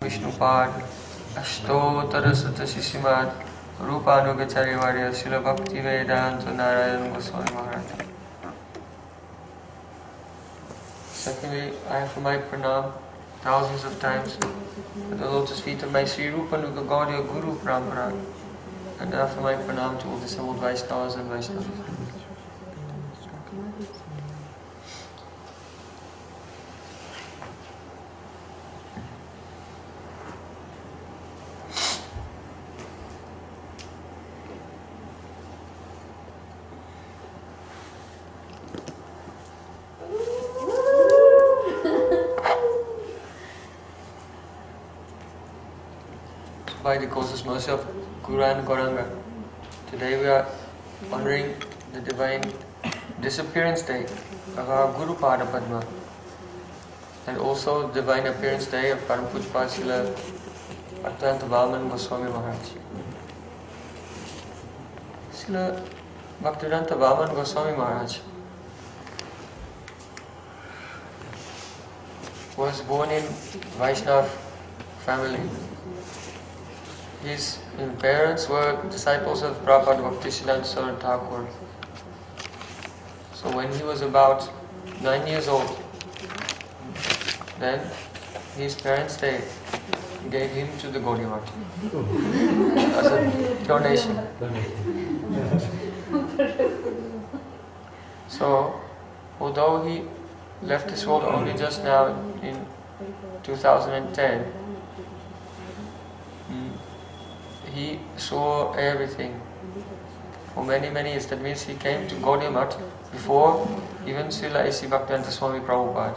Vishnupad, Ashtottara Sutta Shishimad, Rupanugacharya Varya, Srila Bhakti Vedanta Narayan Goswami Maharaj. Secondly, I offer my pranam thousands of times at the lotus feet of my Sri Rupanuga Gaudiya Guru Parampara, and I offer my pranam to all the assembled Vaishnavas and Vaishnavas. By the causeless mercy of Guru and Gauranga, today we are honoring the divine disappearance day of our Guru Pada Padma, and also the divine appearance day of Param Pujpa Srila Bhaktivedanta Vaman Goswami Maharaj. Srila Bhaktivedanta Vaman Goswami Maharaj was born in Vaishnav family. His parents were disciples of Prabhupada Bhaktisiddhanta Saraswati Thakur. So when he was about 9 years old, then his parents gave him to the Gaudiya Math as a donation. So although he left this world only just now in 2010, he saw everything for many years. That means he came to Gaudiya Math before even Srila A.C. Bhaktivedanta Swami Prabhupada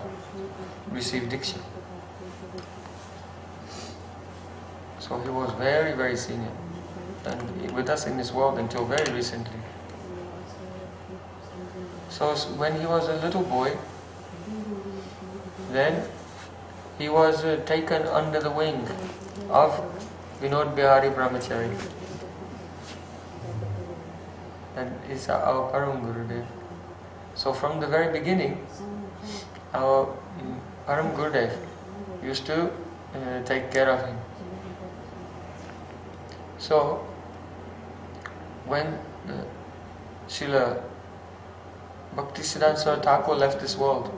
received Diksha. So he was very senior and with us in this world until very recently. So when he was a little boy, then he was taken under the wing of Vinod Bihari Brahmachari, and is our Param Gurudev. So from the very beginning, our Param Gurudev used to take care of him. So when Srila Bhaktisiddhanta Saraswati Thakur left this world,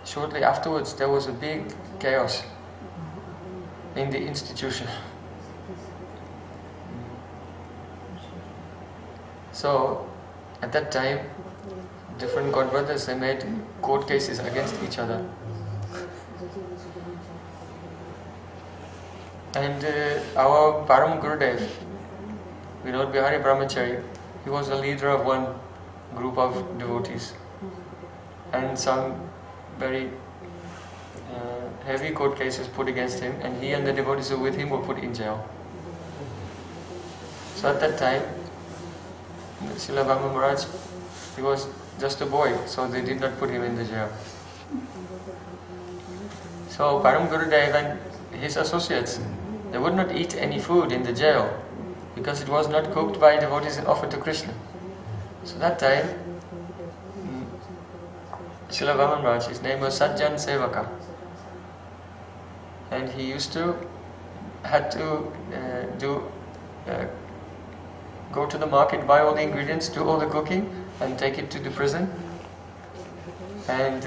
shortly afterwards there was a big chaos in the institution. So at that time, different god brothers, they made court cases against each other. And our Param Gurudev, Vinod Bihari Brahmachari, he was the leader of one group of devotees, and some very heavy court cases put against him, and he and the devotees who were with him were put in jail. So at that time, Srila Bhagwan Maharaj, he was just a boy, so they did not put him in the jail. So Param Gurudev and his associates, they would not eat any food in the jail because it was not cooked by devotees and offered to Krishna. So that time, Srila Bhagwan Maharaj, his name was Sajjan Sevaka, and he had to go to the market, buy all the ingredients, do all the cooking, and take it to the prison and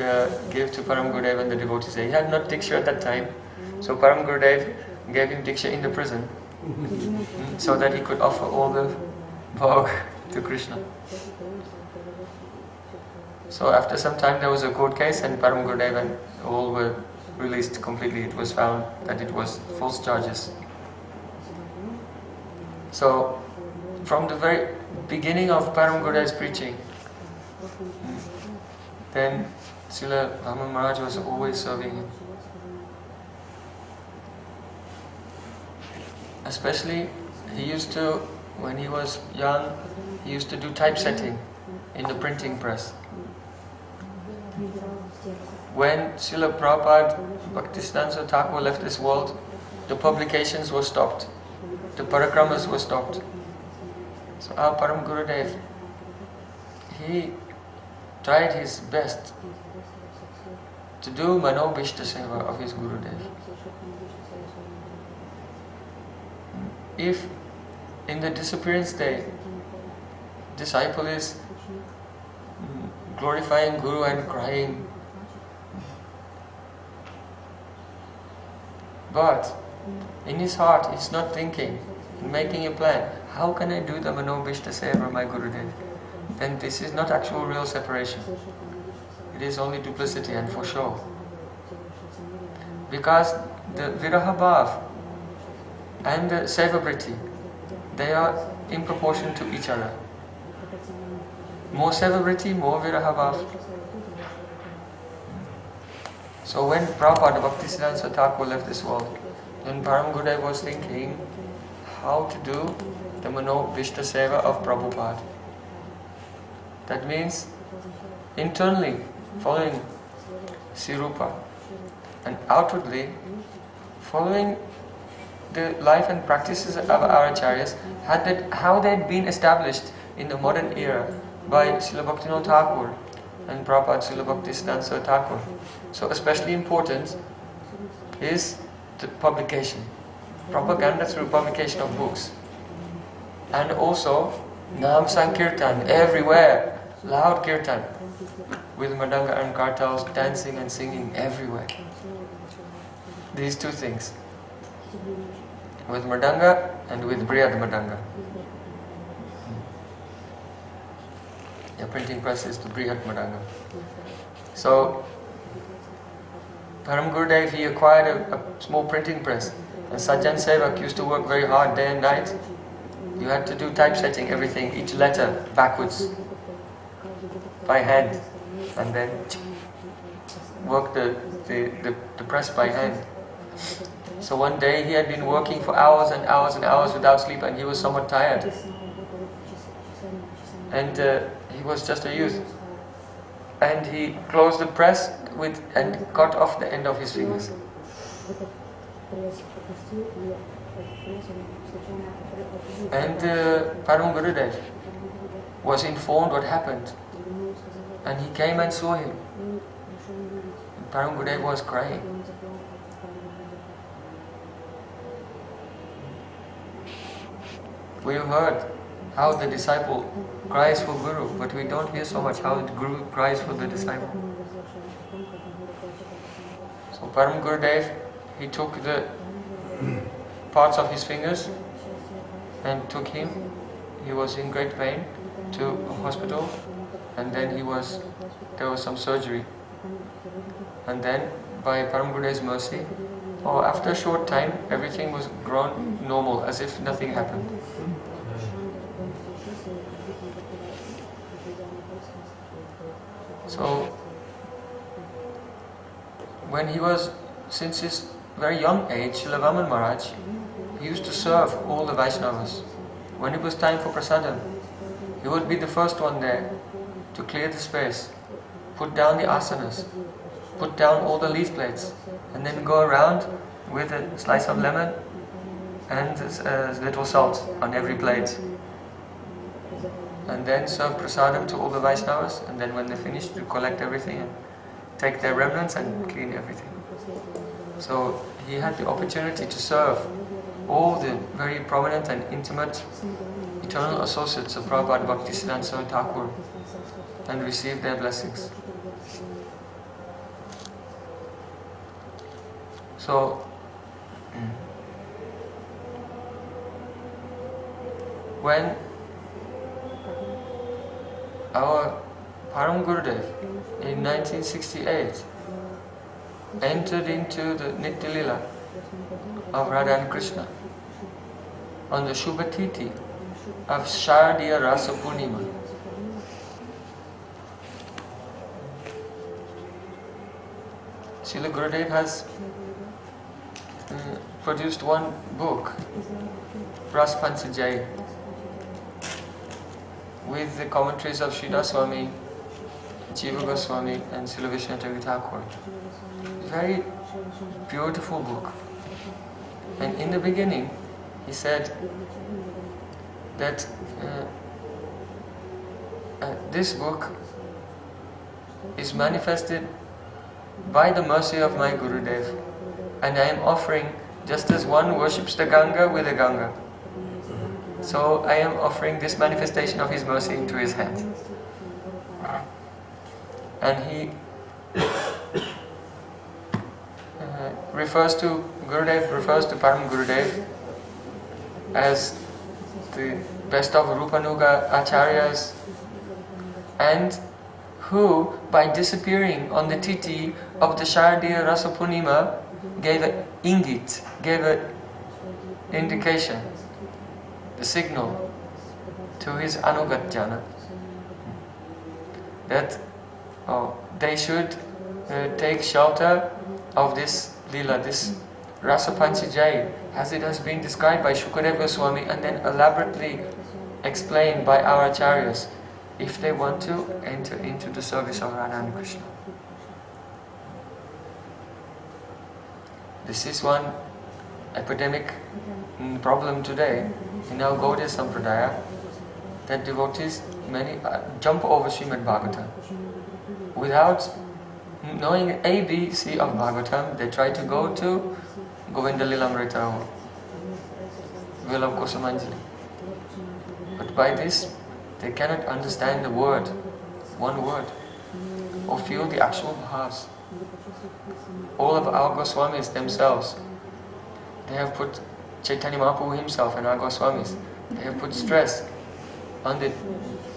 give to Param Gurudev and the devotees. He had not Diksha at that time, so Param Gurudev gave him Diksha in the prison so that he could offer all the bhog to Krishna. So after some time there was a court case, and Param Gurudev and all were released completely. It was found that it was false charges. So from the very beginning of Param Gurudev's preaching, then Srila Bhagwan Maharaj was always serving him. Especially when he was young, he used to do typesetting in the printing press. When Srila Prabhupada Bhaktisiddhanta Saraswati Thakur left this world, the publications were stopped, the parikramas were stopped. So our Param Gurudev, he tried his best to do Manobhishta Seva of his Gurudev. If in the disappearance day, disciple is glorifying Guru and crying, but in his heart he's not thinking, making a plan, how can I do the Manobhishta Seva of my Gurudev? Then this is not actual real separation. It is only duplicity and for show. Because the Viraha Bhav and the Seva Vritti, they are in proportion to each other. More Seva Vritti, more Viraha Bhav. So when Prabhupada Bhaktisiddhanta Thakur left this world, then Param Gurudev was thinking how to do the Manobhishta Seva of Prabhupada. That means internally following Sirupa and outwardly following the life and practices of our acharyas, how they had been established in the modern era by Srila Bhaktivinoda Thakur and Prabhupada Srila Bhaktisiddhanta Thakur. So especially important is the publication, propaganda through publication of books, and also Nam Sankirtan everywhere, loud kirtan with Mridanga and kartals, dancing and singing everywhere. These two things, with Mridanga and with Brihad Mridanga. The printing press is the Brihad Mridanga. So Param Gurudev, he acquired a small printing press, and Sajjan Sevak used to work very hard day and night. You had to do typesetting everything, each letter backwards by hand, and then work the press by hand. So one day he had been working for hours and hours and hours without sleep, and he was somewhat tired. And he was just a youth. And he closed the press and cut off the end of his fingers. And Param Gurudev was informed what happened, and he came and saw him. And Param Gurudev was crying. We have heard how the disciple cries for Guru, but we don't hear so much how the Guru cries for the disciple. So Param Gurudev, he took the parts of his fingers and took him. He was in great pain to a hospital, and then there was some surgery. And then by Param Gurudev's mercy, after a short time, everything was grown normal, as if nothing happened. So, when he was, since his very young age, Srila Vaman Maharaj, he used to serve all the Vaishnavas. When it was time for prasadam, he would be the first one there to clear the space, put down the asanas, put down all the leaf plates, and then go around with a slice of lemon and a little salt on every plate. And then serve prasadam to all the Vaishnavas, and then when they finished, to collect everything and take their remnants and clean everything. So he had the opportunity to serve all the very prominent and intimate eternal associates of Prabhupada Bhaktisiddhanta Thakur and receive their blessings. So when our Param Gurudev in 1968 entered into the Nitya Lila of Radha and Krishna on the Shubhatiti of Sharadiya Rasa Purnima. Srila Gurudev has produced one book, Ras Pancajai, with the commentaries of Sridhar Swami, Jiva Goswami and Srila Vishnu Thakur. Very beautiful book. And in the beginning, he said that this book is manifested by the mercy of my Gurudev, and I am offering, just as one worships the Ganga with the Ganga, so I am offering this manifestation of his mercy into his hands. And he Gurudev refers to Param Gurudev as the best of Rupanuga Acharyas, and who, by disappearing on the Titi of the Shardiya Rasa Purnima, gave an ingit, gave an indication, the signal to his Anugat Jana, that they should take shelter of this Leela, this Rasa Panchajai, as it has been described by Shukadeva Goswami and then elaborately explained by our Acharyas, if they want to enter into the service of Radha and Krishna. This is one epidemic problem today in our Gaudiya Sampradaya, that devotees, many jump over Srimad Bhagavatam. Without knowing A, B, C of Bhagavatam, they try to go to Govinda Lilamrita or Will of Kosamanjali. But by this, they cannot understand the word, one word, or feel the actual bhavs. All of our Goswamis themselves, they have put Chaitanya Mahaprabhu himself and our Goswamis, they have put stress on the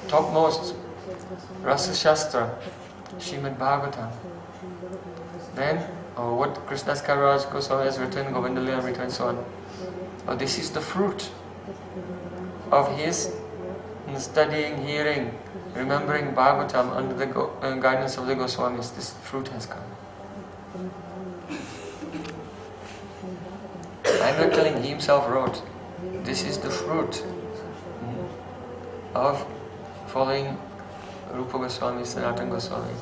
topmost Rasa Shastra, Srimad Bhagavatam. Then, what Krishnadas Kaviraj Goswami has written, Govinda Lilamrita and so on. This is the fruit of his studying, hearing, remembering Bhagavatam under the guidance of the Goswamis. This fruit has come. I'm not telling he himself wrote. This is the fruit of following Rupa Goswami, Sanatana Goswami,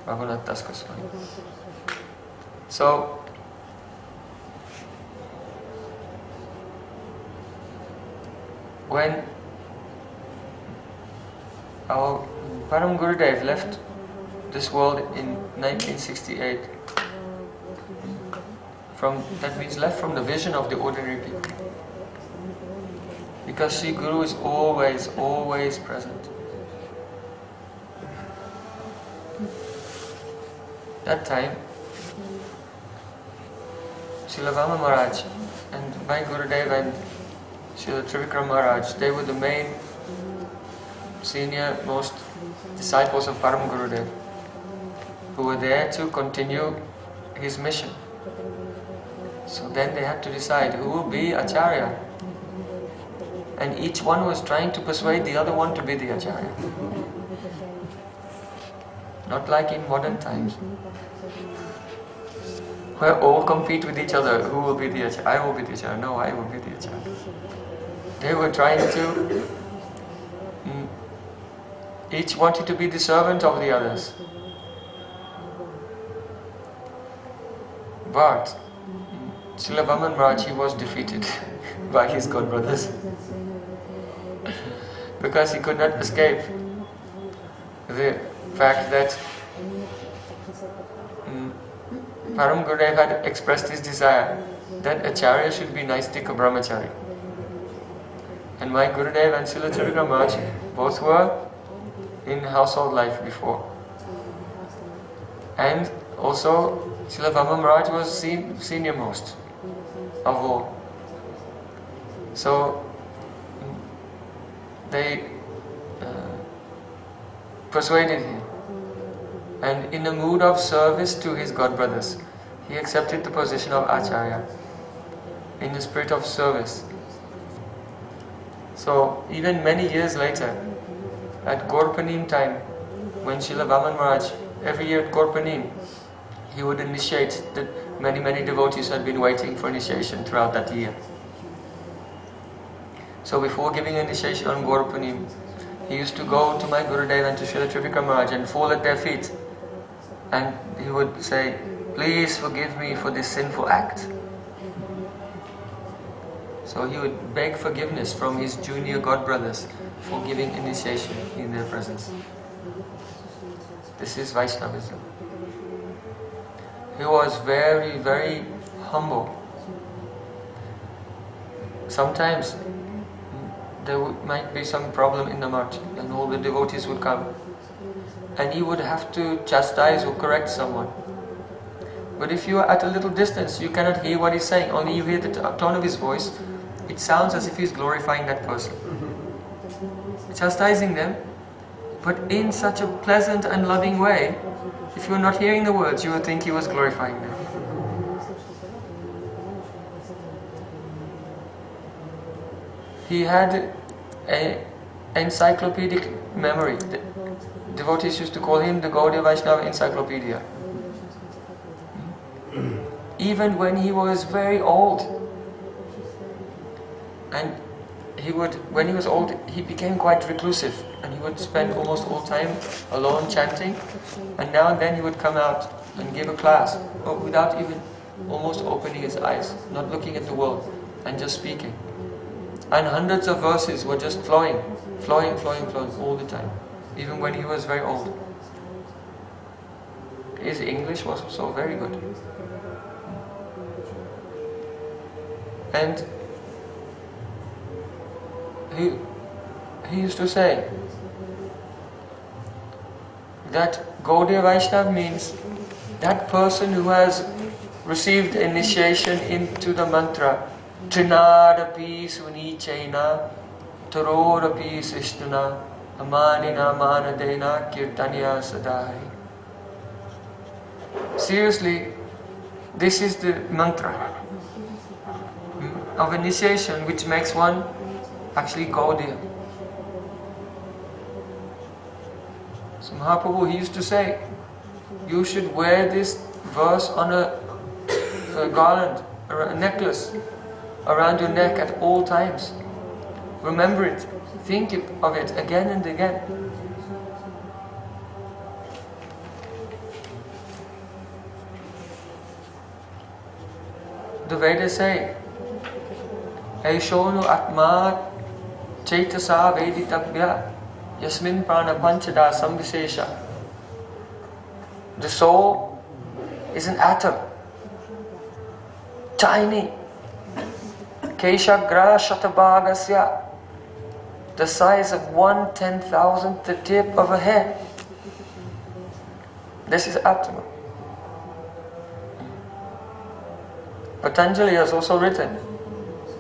Raghunath Das Goswami. So, when our Param Gurudev left this world in 1968, that means left from the vision of the ordinary people, because Sri Guru is always, always present. That time, Srila Vama Maharaj and my Gurudev and Srila Trivikram Maharaj, they were the main senior most disciples of Param Gurudev, who were there to continue his mission. So then they had to decide who will be Acharya, and each one was trying to persuade the other one to be the Acharya. Not like in modern times, where all compete with each other. Who will be the Acharya? I will be the Acharya. No, I will be the Acharya. They were trying to, each wanted to be the servant of the others. But Srila Vaman Maharaj, he was defeated by his godbrothers because he could not escape the fact that Param Gurudev had expressed his desire that Acharya should be Naistika Brahmachari. And my Gurudev and Srila Trivikram Maharaj both were in household life before. And also Srila Vama Maharaj was senior most of all. So they persuaded him, and in a mood of service to his godbrothers, he accepted the position of Acharya in the spirit of service. So even many years later, at Gaurapanim time, when Srila Vaman Maharaj, every year at Gaurapanim, he would initiate, that many devotees had been waiting for initiation throughout that year. So before giving initiation on Gaurapanim, he used to go to my Gurudev and to Srila Trivikram Maharaj and fall at their feet. And he would say, "Please forgive me for this sinful act." So he would beg forgiveness from his junior godbrothers for giving initiation in their presence. This is Vaishnavism. He was very, very humble. Sometimes there might be some problem in the march and all the devotees would come. And he would have to chastise or correct someone. But if you are at a little distance, you cannot hear what he's saying. Only you hear the tone of his voice. It sounds as if he's glorifying that person. Chastising them, but in such a pleasant and loving way. If you're not hearing the words, you would think he was glorifying them. He had an encyclopedic memory. The devotees used to call him the Gaudiya Vaishnava Encyclopedia. Even when he was very old. And when he was old, he became quite reclusive. And he would spend almost all time alone chanting. And now and then he would come out and give a class, but without even almost opening his eyes, not looking at the world, and just speaking. And hundreds of verses were just flowing all the time, even when he was very old. His English was also very good. And he used to say that Gaudiya Vaishnava means that person who has received initiation into the mantra Trinadapi Sunichaina Tarorapi Sishtuna Amanina Manadena Kirtanya Sadari. Seriously, this is the mantra of initiation which makes one actually Gaudiya. So Mahaprabhu, he used to say, you should wear this verse on a garland, or a necklace around your neck at all times. Remember it, think of it again and again. The Vedas say, Aishonu Atma Chaitasa Veditabhya Yasmin Prana Panchada Samvisesha. The soul is an atom, tiny. Keshagra Shatabhagasya, the size of 1/10,000th the tip of a hair. This is Atma. Patanjali has also written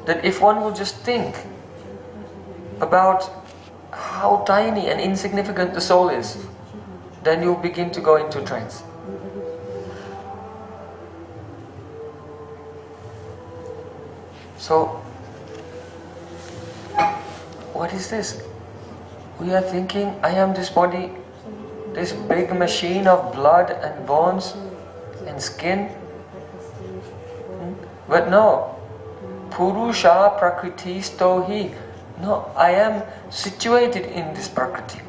that if one will just think about how tiny and insignificant the soul is, then you'll begin to go into trance. So, what is this? We are thinking, I am this body, this big machine of blood and bones and skin. But no, Purusha Prakriti Stohi. No, I am situated in this Prakriti.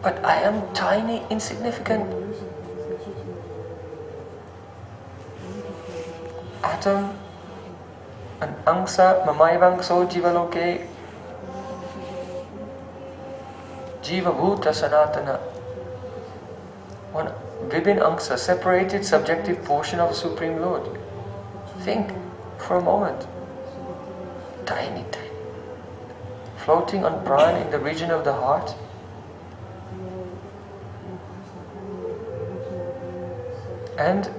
But I am tiny, insignificant. Atom, an angsa, mamaivangso jivaloke, jiva bhuta sanatana. One Vibhin angsa, separated subjective portion of the Supreme Lord. Think for a moment. Tiny, tiny. Floating on prana in the region of the heart. And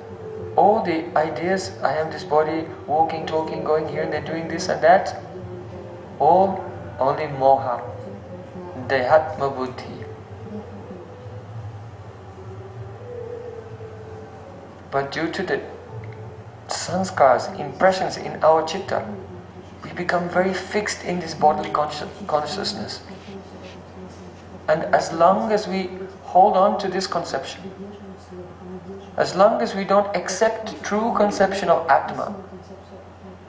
all the ideas, I am this body, walking, talking, going here and there, doing this and that, all only moha, dehatma buddhi. But due to the sanskars, impressions in our chitta, we become very fixed in this bodily consciousness. And as long as we hold on to this conception, as long as we don't accept true conception of Atma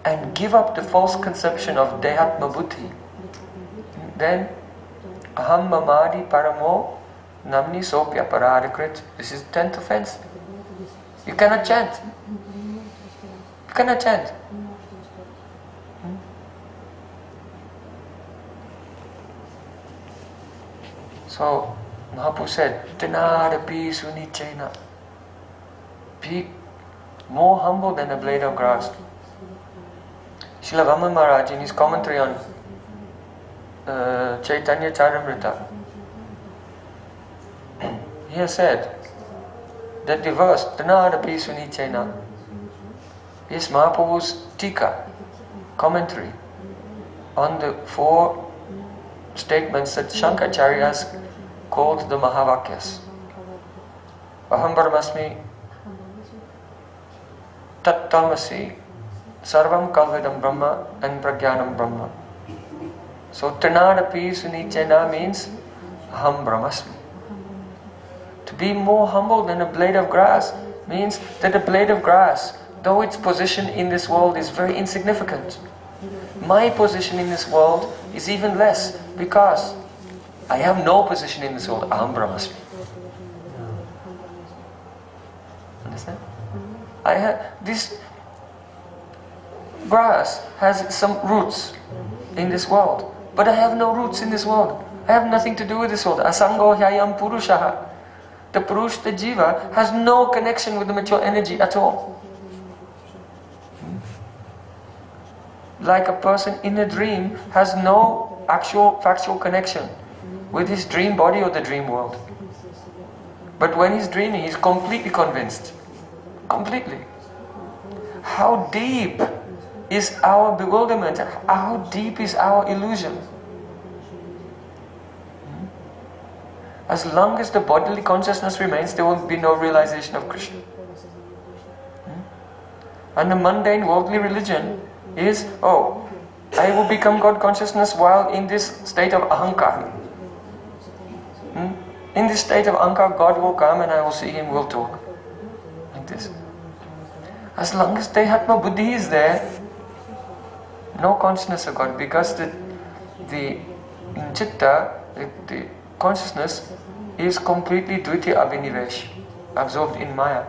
and give up the false conception of Dehatma Buddhi, then Aham Mamadi Paramo Namni Sopya Paradakrit. This is the 10th offense. You cannot chant. You cannot chant. So Mahaprabhu said, Dinadapi Sunichena. be more humble than a blade of grass. Srila Vaman Maharaj, in his commentary on Chaitanya Charamrita, he has said that the verse Tanadapi Sunichena is Mahaprabhu's Tika, commentary on the 4 statements that Shankaracharya has called the Mahavakyas. Aham Brahmasmi, Tat Tamasi, Sarvam Kalvidam Brahma, and Pragyanam Brahma. So Trinadapi Sunichena means Aham Brahmasmi. To be more humble than a blade of grass means that a blade of grass, though its position in this world is very insignificant, my position in this world is even less, because I have no position in this world. Aham Brahmasmi. Understand? This grass has some roots in this world, but I have no roots in this world. I have nothing to do with this world. Asango hyayam purushaha. The Purush, the Jiva, has no connection with the material energy at all. Like a person in a dream has no actual factual connection with his dream body or the dream world. But when he's dreaming, he's completely convinced. Completely. How deep is our bewilderment? How deep is our illusion? As long as the bodily consciousness remains, there will be no realization of Krishna. And the mundane worldly religion is, oh, I will become God consciousness while in this state of ahankar. In this state of ahankar, God will come and I will see Him, we'll talk. Like this. As long as Dehatma Buddhi is there, no consciousness of God, because the chitta, the consciousness is completely Dvitya Abhinivesh, absorbed in Maya.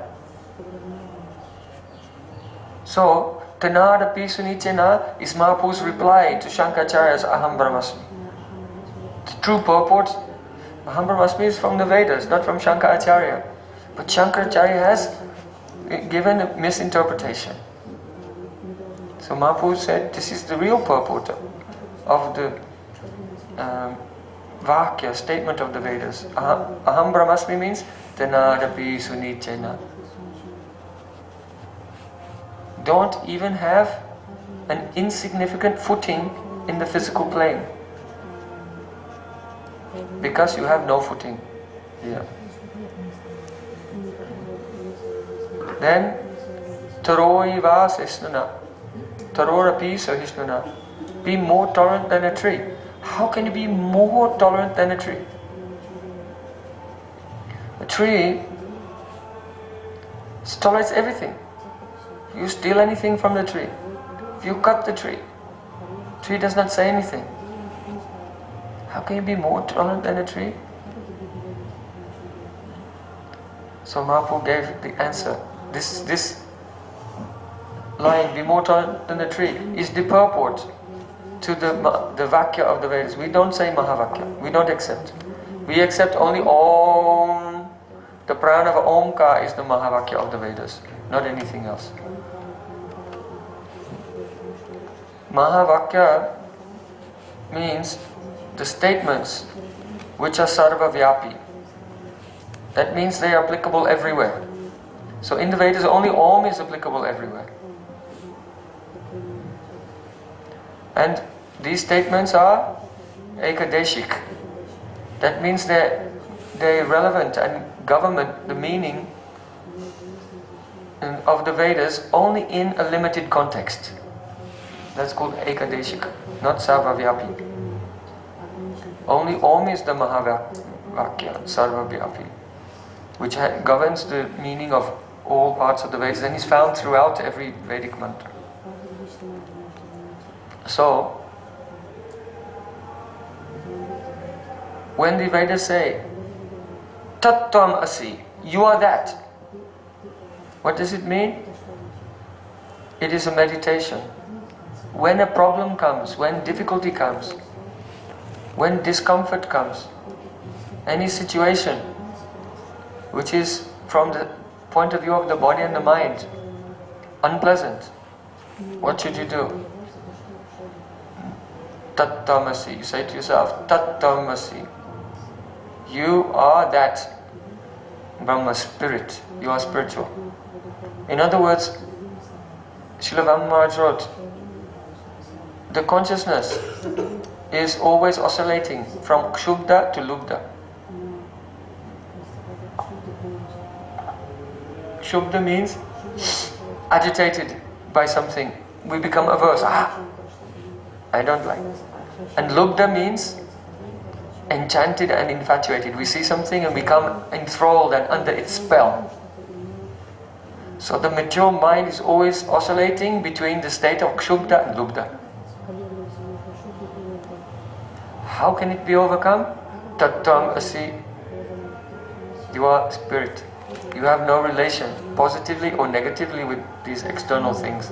So, Tanadapi Sunichena is Mahaprabhu's reply to Shankaracharya's Aham Brahmasmi. The true purport, Aham Brahmasmi, is from the Vedas, not from Shankaracharya. But Shankaracharya has given a misinterpretation. So Mahaprabhu said this is the real purport of the Vakya, statement of the Vedas. Aham Brahmasmi means Tanadapi Sunichena. Don't even have an insignificant footing in the physical plane, because you have no footing here. Then Taroi Vasisnana, Tarorapi Sahisnana, be more tolerant than a tree. How can you be more tolerant than a tree? A tree tolerates everything. If you steal anything from the tree, if you cut the tree does not say anything. How can you be more tolerant than a tree? So Mahaprabhu gave the answer. This line, be more tolerant than a tree, is the purport to the Vakya of the Vedas. We don't say Mahavakya. We don't accept. We accept only Om. The prana of Omkar is the Mahavakya of the Vedas, not anything else. Mahavakya means the statements which are sarva-vyapi. That means they are applicable everywhere. So in the Vedas only Om is applicable everywhere. And these statements are ekadeshik. That means they're relevant and government the meaning of the Vedas only in a limited context. That's called ekadeshik, not sarva-vyapi. Only Om is the Mahavakya, sarva-vyapi, which governs the meaning of all parts of the Vedas and is found throughout every Vedic mantra. So, when the Vedas say, Tattvam Asi, you are that, what does it mean? It is a meditation. When a problem comes, when difficulty comes, when discomfort comes, any situation which is from the point of view of the body and the mind, unpleasant, what should you do? Tat Tamasi. You say to yourself, Tat Tamasi. You are that Brahma spirit. You are spiritual. In other words, Srila Vamana Maharaj wrote, the consciousness is always oscillating from Kshubda to Lubda. Kshubda means agitated by something. We become averse. I don't like. And Lubda means enchanted and infatuated. We see something and become enthralled and under its spell. So the mature mind is always oscillating between the state of Kshubda and Lubda. How can it be overcome? Tattam Asi. You are spirit. You have no relation, positively or negatively, with these external things.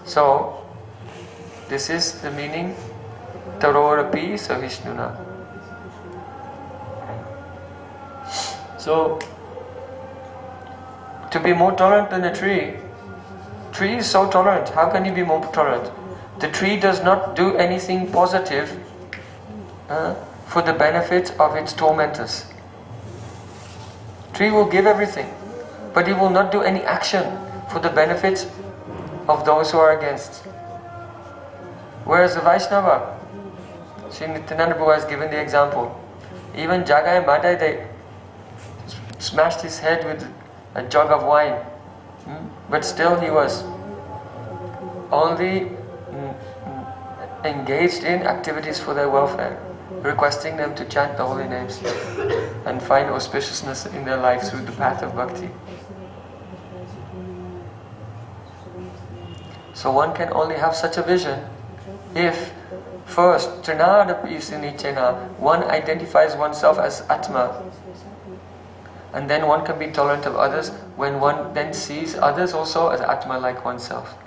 So, this is the meaning, Tarorapi Savishnuna. So, to be more tolerant than a tree is so tolerant. How can you be more tolerant? The tree does not do anything positive for the benefit of its tormentors. Tree will give everything, but it will not do any action for the benefit of those who are against. Whereas the Vaishnava, Sri Nityananda Prabhu has given the example. Even Jagai and Madai, they smashed his head with a jug of wine, but still he was only engaged in activities for their welfare, requesting them to chant the holy names and find auspiciousness in their life through the path of bhakti. So one can only have such a vision if first, one identifies oneself as Atma, and then one can be tolerant of others when one then sees others also as Atma like oneself.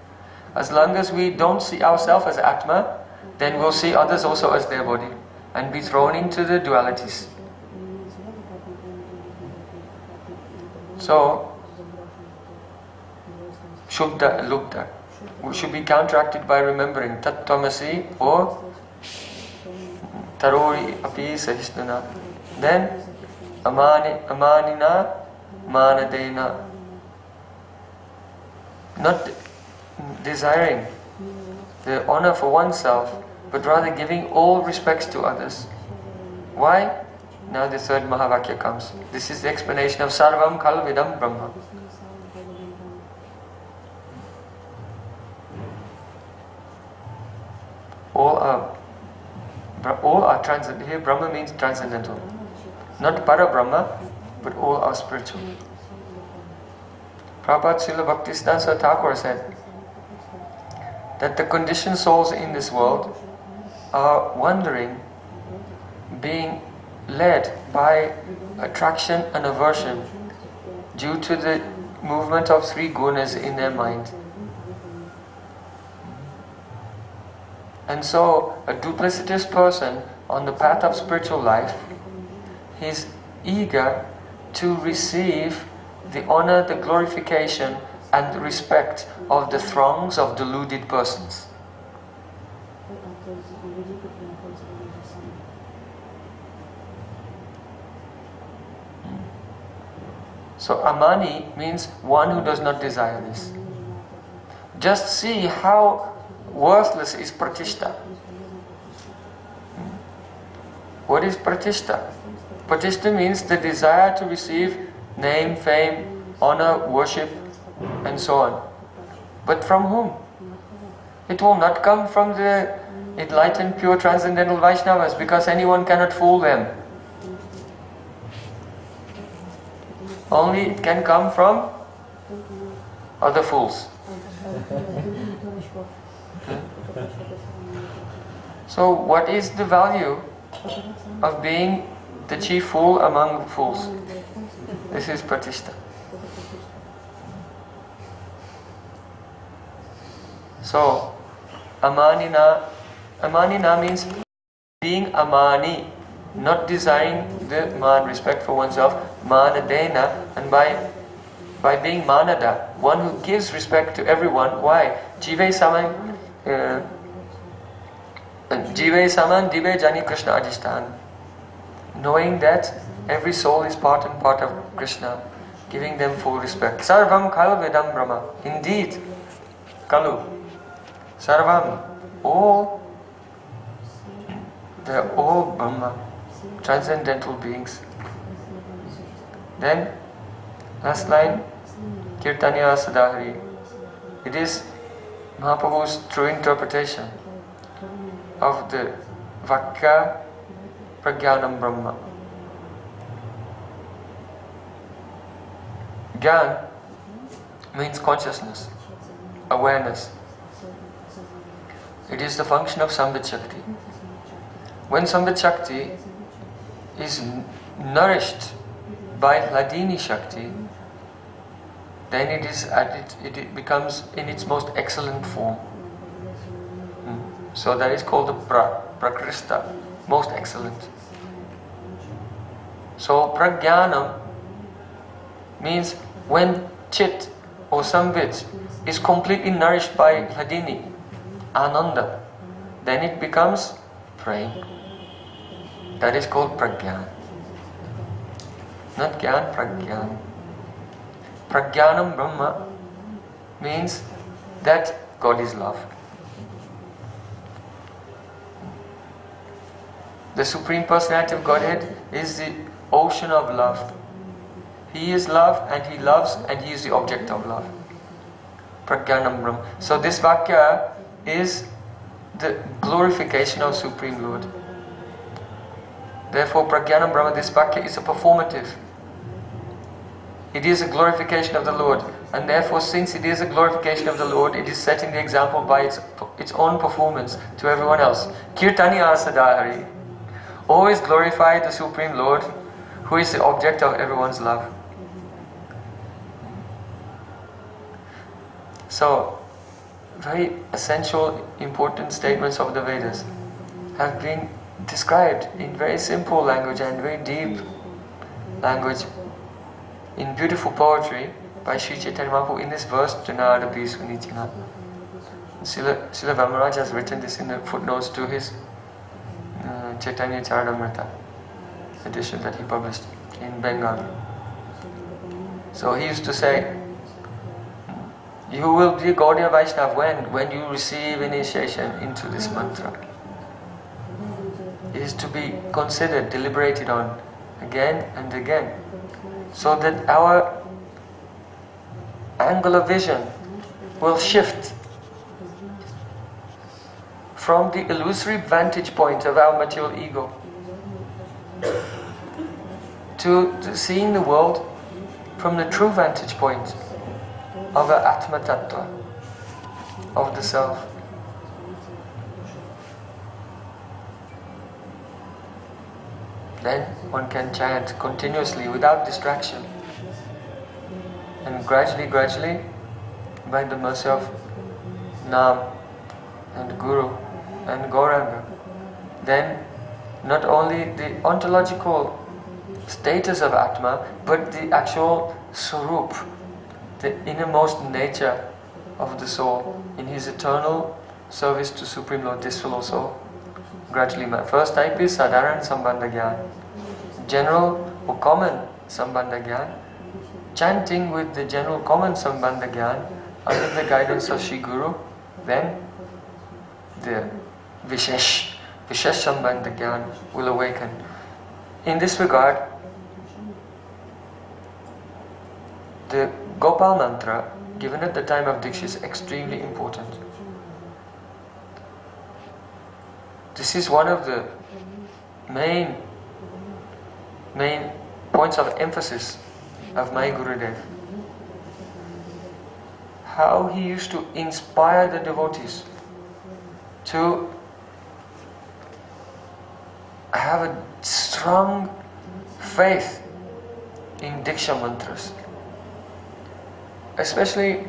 As long as we don't see ourselves as Atma, then we'll see others also as their body and be thrown into the dualities. So, Shubda and Lubda should be counteracted by remembering Tat Tamasi or Tarori Api Sahishnana. Then Amanina Manadena. Not desiring the honor for oneself, but rather giving all respects to others. Why? Now the third Mahavakya comes. This is the explanation of Sarvam Khalvidam Brahma. All are transcendental. Here Brahma means transcendental. Not Para Brahma, but all are spiritual. Prabhupada Srila Bhaktisiddhanta Thakur said that the conditioned souls in this world are wandering, being led by attraction and aversion due to the movement of three gunas in their mind. And so, a duplicitous person on the path of spiritual life is eager to receive the honor, the glorification and the respect of the throngs of deluded persons. So Amani means one who does not desire this. Just see how worthless is Pratishta. What is Pratishta? Pratishta means the desire to receive name, fame, honor, worship, and so on. But from whom? It will not come from the enlightened, pure, transcendental Vaishnavas, because anyone cannot fool them. Only it can come from other fools. So what is the value of being the chief fool among fools? This is Pratishta. So, Amanina means being Amani, not desiring the man, respect for oneself, Manadena, and by by being manada, one who gives respect to everyone. Why? Jive saman dive jani Krishna adhisthana. Knowing that every soul is part and part of Krishna, giving them full respect. Sarvam kalu vedam brahma. Indeed, kalu, sarvam, all, they are all Brahma, transcendental beings. Then, last line, Kirtanya Sadahari. It is Mahaprabhu's true interpretation of the Vakya Pragyanam Brahma. Gyan means consciousness, awareness. It is the function of Sambit Shakti. When Sambit Shakti is nourished by Hladini Shakti, then it becomes in its most excellent form. So that is called the Prakrista, most excellent. So Pragyanam means when Chit or Sambit is completely nourished by Hladini, Ananda, then it becomes praying. That is called Pragyan. Not Gyan, Pragyan. Pragyanam Brahma means that God is love. The Supreme Personality of Godhead is the ocean of love. He is love and He loves and He is the object of love. Pragyanam Brahma. So this Vakya is the glorification of Supreme Lord. Therefore Pragyanam Brahma, this Vakya is a performative. It is a glorification of the Lord, and therefore since it is a glorification of the Lord, it is setting the example by its own performance to everyone else. Kirtanya Sadahari. Always glorify the Supreme Lord, who is the object of everyone's love. So, very essential, important statements of the Vedas have been described in very simple language and very deep language in beautiful poetry by Sri Chaitanya Mahaprabhu in this verse, Janada Bhisunitina. Srila Vamaraj has written this in the footnotes to his Chaitanya Charitamrita edition that he published in Bengal. So he used to say, you will be a Gaudiya Vaishnava when you receive initiation into this mantra. It is to be considered, deliberated on again and again, so that our angle of vision will shift from the illusory vantage point of our material ego to seeing the world from the true vantage point of our Atma Tattva, of the Self. Then one can chant continuously without distraction, and gradually, by the mercy of Nam and Guru and Gauranga, then not only the ontological status of Atma, but the actual Swarup, the innermost nature of the soul in his eternal service to Supreme Lord. This will also gradually. My first type is Sadharan Sambandha Gyan, general or common Sambandha Gyan, chanting with the general common Sambandha Gyan under the guidance of Shri Guru. Then the Vishesh Sambandha Gyan will awaken. In this regard, the Gopal mantra given at the time of Diksha is extremely important. This is one of the main points of emphasis of my Gurudev. How he used to inspire the devotees to have a strong faith in Diksha mantras. Especially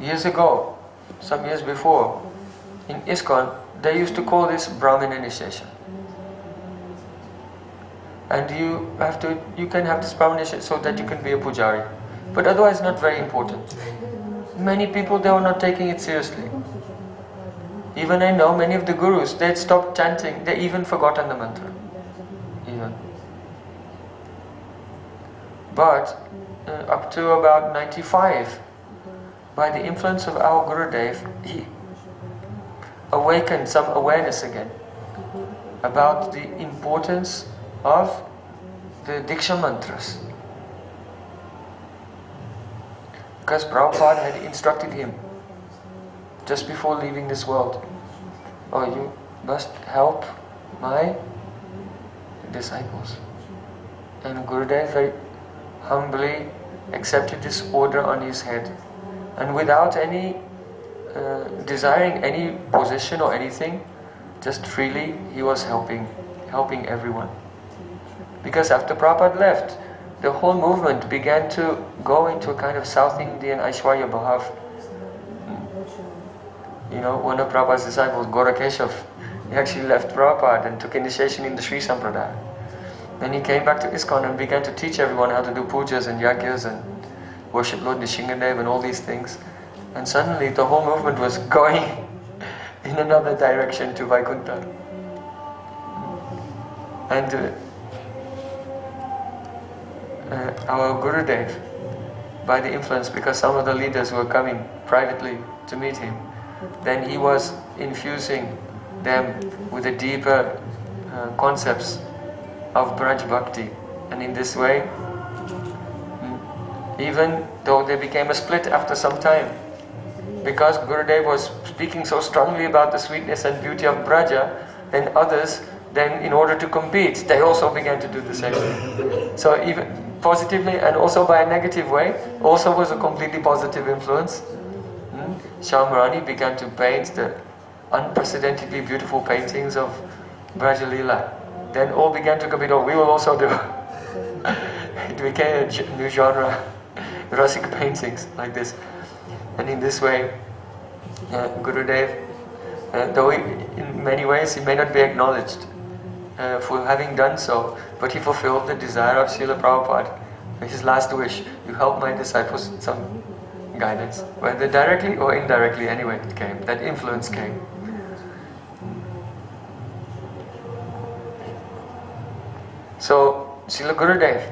years ago, some years before, in ISKCON, they used to call this Brahmin initiation. and you can have this premonition so that you can be a pujari. But otherwise not very important. Many people, they were not taking it seriously. Even I know many of the gurus, they had stopped chanting, they even forgotten the mantra. Even. But up to about 95, by the influence of our Gurudev, he awakened some awareness again about the importance of the Diksha mantras. Because Prabhupada had instructed him just before leaving this world, oh, you must help my disciples. And Gurudev very humbly accepted this order on his head, and without any desiring any position or anything, just freely he was helping everyone. Because after Prabhupada left, the whole movement began to go into a kind of South Indian Aishwarya Bhav. You know, one of Prabhupada's disciples, Gorakeshav, he actually left Prabhupada and took initiation in the Sri Sampradaya. Then he came back to ISKCON and began to teach everyone how to do pujas and yagyas and worship Lord Nishingadev and all these things. And suddenly the whole movement was going in another direction to Vaikuntha. And our Gurudev, by the influence, because some of the leaders were coming privately to meet him, then he was infusing them with the deeper concepts of Braj Bhakti. And in this way, even though they became a split after some time, because Gurudev was speaking so strongly about the sweetness and beauty of Braja, then others, then in order to compete, they also began to do the same thing. So even positively and also by a negative way, also was a completely positive influence. Shyam began to paint the unprecedentedly beautiful paintings of Braja Leela. Then all began to compete, oh, we will also do. It became a new genre, Rasik paintings like this. And in this way, Gurudev, though in many ways he may not be acknowledged for having done so, but he fulfilled the desire of Srila Prabhupada. His last wish, you help my disciples with some guidance. Whether directly or indirectly, anyway it came, that influence came. So, Srila Gurudev,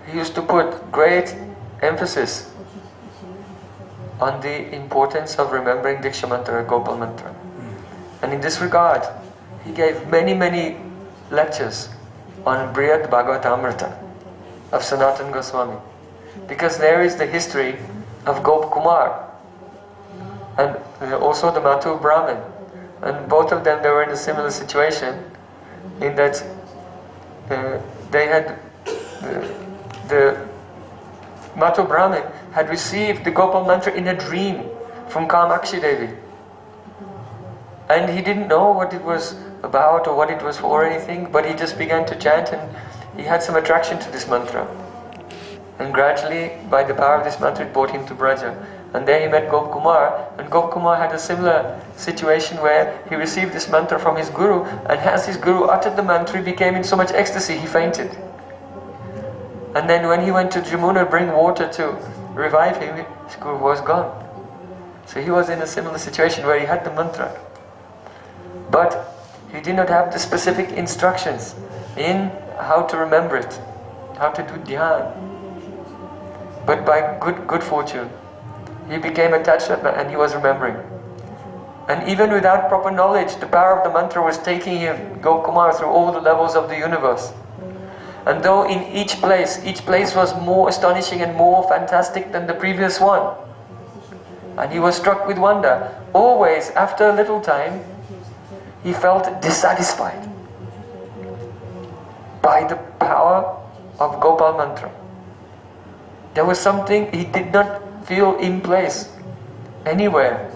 he used to put great emphasis on the importance of remembering Diksha Mantra, Gopal Mantra. And in this regard, he gave many lectures on Brihad Bhagavatamrita of Sanatana Goswami. Because there is the history of Gop Kumar and also the Mathu Brahmin. And both of them, they were in a similar situation in that they had, the Mathu Brahmin had received the Gopal Mantra in a dream from Kamakshi Devi. And he didn't know what it was about or what it was for or anything, but he just began to chant and he had some attraction to this mantra. And gradually, by the power of this mantra, it brought him to Braja. And there he met Gop Kumar, and Gop Kumar had a similar situation where he received this mantra from his guru, and as his guru uttered the mantra, he became in so much ecstasy, he fainted. And then when he went to Jamuna to bring water to revive him, his guru was gone. So he was in a similar situation where he had the mantra, but he did not have the specific instructions in how to remember it, how to do dhyan. But by good fortune, he became attached to it and he was remembering. And even without proper knowledge, the power of the mantra was taking him, Gop Kumar, through all the levels of the universe. And though in each place was more astonishing and more fantastic than the previous one, and he was struck with wonder, always after a little time, he felt dissatisfied by the power of Gopal Mantra. There was something he did not feel in place anywhere.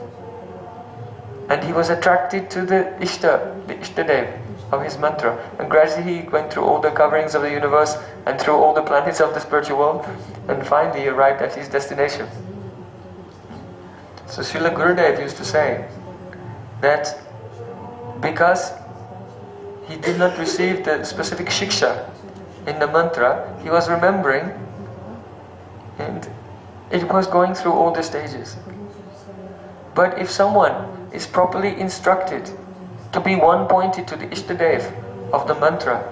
And he was attracted to the Ishtadev of his mantra. And gradually he went through all the coverings of the universe and through all the planets of the spiritual world, and finally arrived at his destination. So Srila Gurudev used to say that because he did not receive the specific shiksha in the mantra, he was remembering, and it was going through all the stages. But if someone is properly instructed to be one-pointed to the Ishtadev of the mantra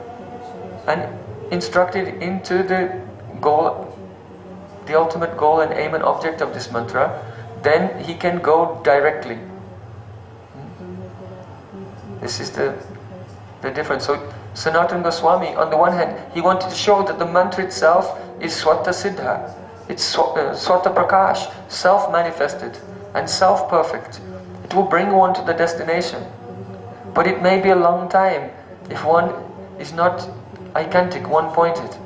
and instructed into the goal, the ultimate goal and aim and object of this mantra, then he can go directly. This is the difference. So Sanatana Goswami, on the one hand, he wanted to show that the mantra itself is Swata Siddha, it's Swata Prakash, self-manifested and self-perfect. It will bring one to the destination. But it may be a long time if one is not aikantic, one-pointed,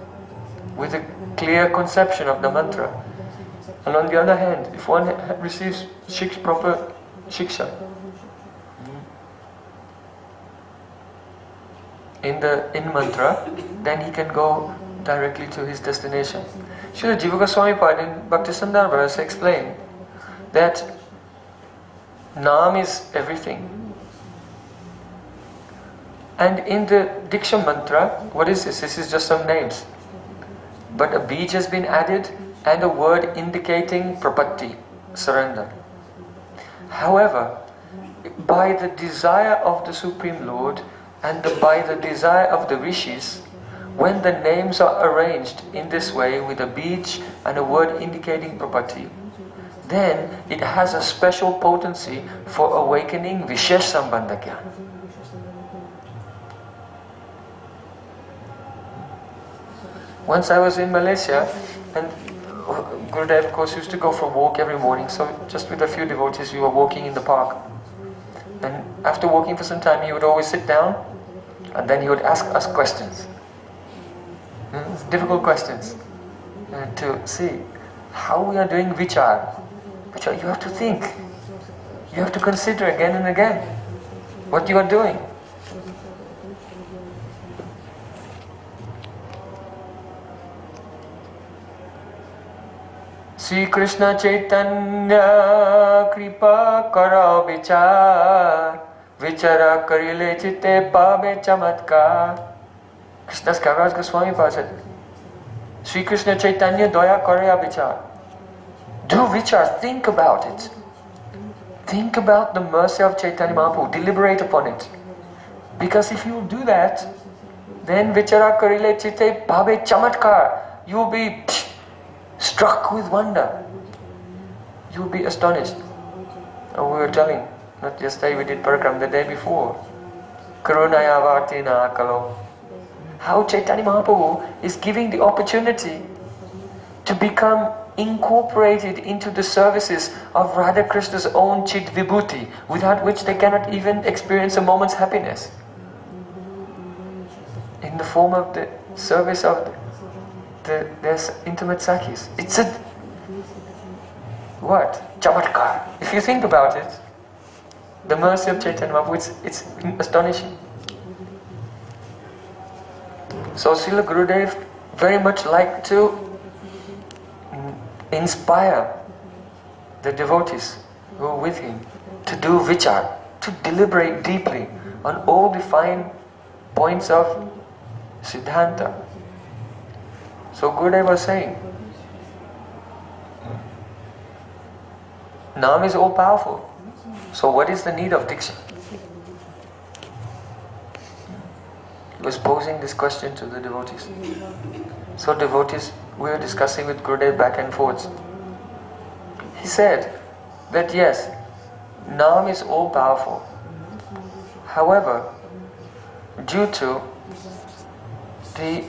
with a clear conception of the mantra. And on the other hand, if one receives proper shiksha in mantra, then he can go directly to his destination. Srila Jiva Goswami Pad in Bhakti Sandarbha has explained that Naam is everything. And in the Diksha mantra, what is this? This is just some names. But a bij has been added and a word indicating prapatti, surrender. However, by the desire of the Supreme Lord and by the desire of the rishis, when the names are arranged in this way with a bij and a word indicating prapatti, then it has a special potency for awakening Vishesh Sambandha Gyan. Once I was in Malaysia, and Gurudev of course used to go for a walk every morning, so just with a few devotees we were walking in the park. And after walking for some time, he would always sit down and then he would ask us questions. Difficult questions. To see how we are doing vichar. Vichar, you have to think. You have to consider again and again what you are doing. Sri Krishna Chaitanya Kripa Kara Vichar Vichara Karile Chitte Pabe Chamatkar. Krishna's Kaviraj Goswami said, Sri Krishna Chaitanya Daya Karya Vichar. Do vichar, think about it. Think about the mercy of Chaitanya Mahaprabhu, deliberate upon it. Because if you do that, then Vichara Karile Chitte Pabe Chamatkar. You will be struck with wonder. You will be astonished. And we were telling, not yesterday, we did Parakram the day before. Karunaya Vartina Kalo. How Chaitanya Mahaprabhu is giving the opportunity to become incorporated into the services of Radha Krishna's own Chit Vibhuti, without which they cannot even experience a moment's happiness. In the form of the service of their intimate sakhis. It's a what? Chamatkar. If you think about it, the mercy of Chaitanya Mahaprabhu, it's astonishing. So Srila Gurudev very much liked to inspire the devotees who were with him to do vichar, to deliberate deeply on all the fine points of Siddhanta. So Gurudev was saying, Naam is all powerful. So what is the need of Diksha? He was posing this question to the devotees. So devotees, we were discussing with Gurudev back and forth. He said that yes, Naam is all powerful. However, due to the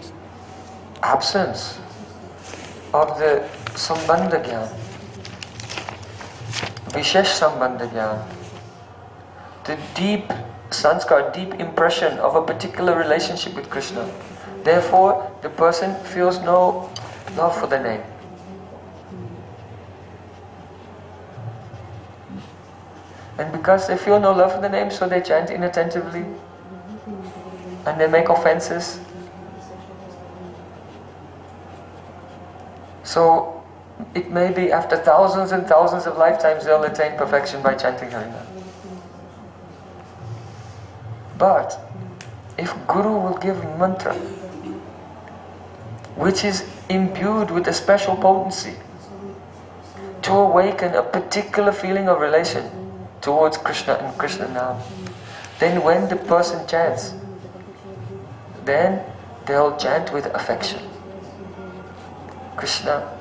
absence of the Sambandha Gyan, Vishesh Sambandha Gyan, the deep sanskar, deep impression of a particular relationship with Krishna. Therefore, the person feels no love for the name. And because they feel no love for the name, so they chant inattentively and they make offenses. So it may be after thousands and thousands of lifetimes they'll attain perfection by chanting Harinam. But if Guru will give mantra, which is imbued with a special potency to awaken a particular feeling of relation towards Krishna and Krishna Nam. Then when the person chants, then they'll chant with affection. Krishna,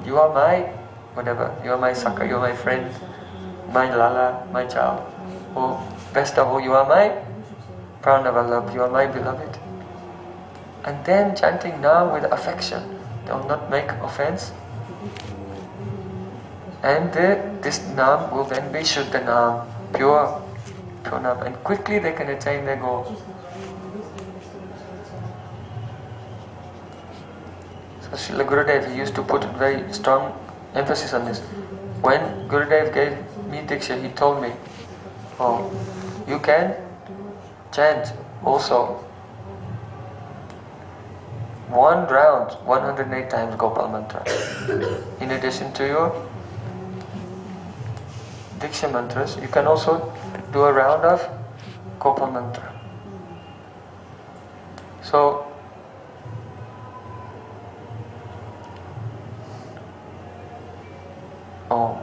you are my whatever, you are my Saka, you are my friend, my Lala, my child. Or best of all, you are my Pranavallabh, you are my beloved. And then chanting Nam with affection. They'll not make offense. And this Nam will then be Shuddha Nam, pure Nam. And quickly they can attain their goal. So Srila Gurudev, he used to put very strong emphasis on this. When Gurudev gave me Diksha, he told me, oh, you can chant also one round, 108 times Gopal Mantra. In addition to your Diksha mantras, you can also do a round of Gopal Mantra. So,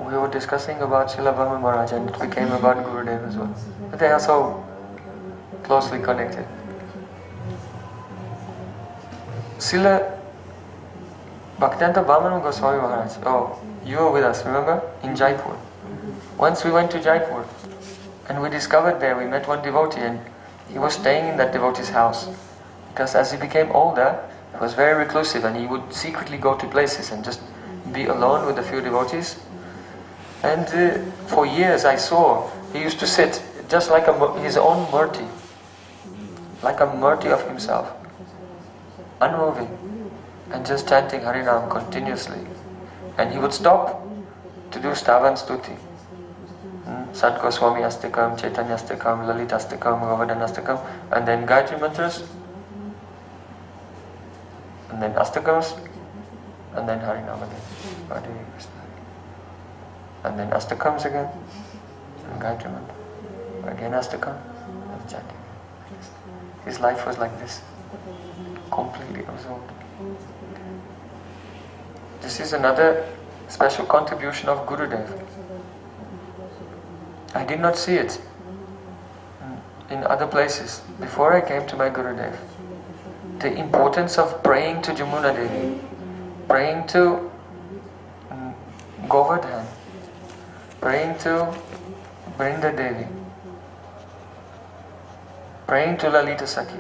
we were discussing about Srila Brahma Maharaj and it became about Gurudev as well. But they are so closely connected. Srila Bhaktivedanta Bhamana Goswami Maharaj, you were with us, remember? In Jaipur. Once we went to Jaipur and we discovered there, we met one devotee and he was staying in that devotee's house. Because as he became older, he was very reclusive and he would secretly go to places and just be alone with a few devotees. And for years I saw, he used to sit just like his own murti, like a murti of himself, unmoving, and just chanting Harinam continuously. And he would stop to do Stavan Stuti. Sat Goswami Astakam, Chaitanya Astakam, Lalita Astakam, Govardhan Astakam, and then Gayatri Mantras, and then Astakams, and then Harinam again. And then Astakams again, and Gayatri Mantra. Again Astakam, and chanting. His life was like this, completely absorbed. This is another special contribution of Gurudev. I did not see it in other places before I came to my Gurudev. The importance of praying to Jamuna Devi, praying to Govardhan, praying to Brinda Devi, praying to Lalita Sakhi.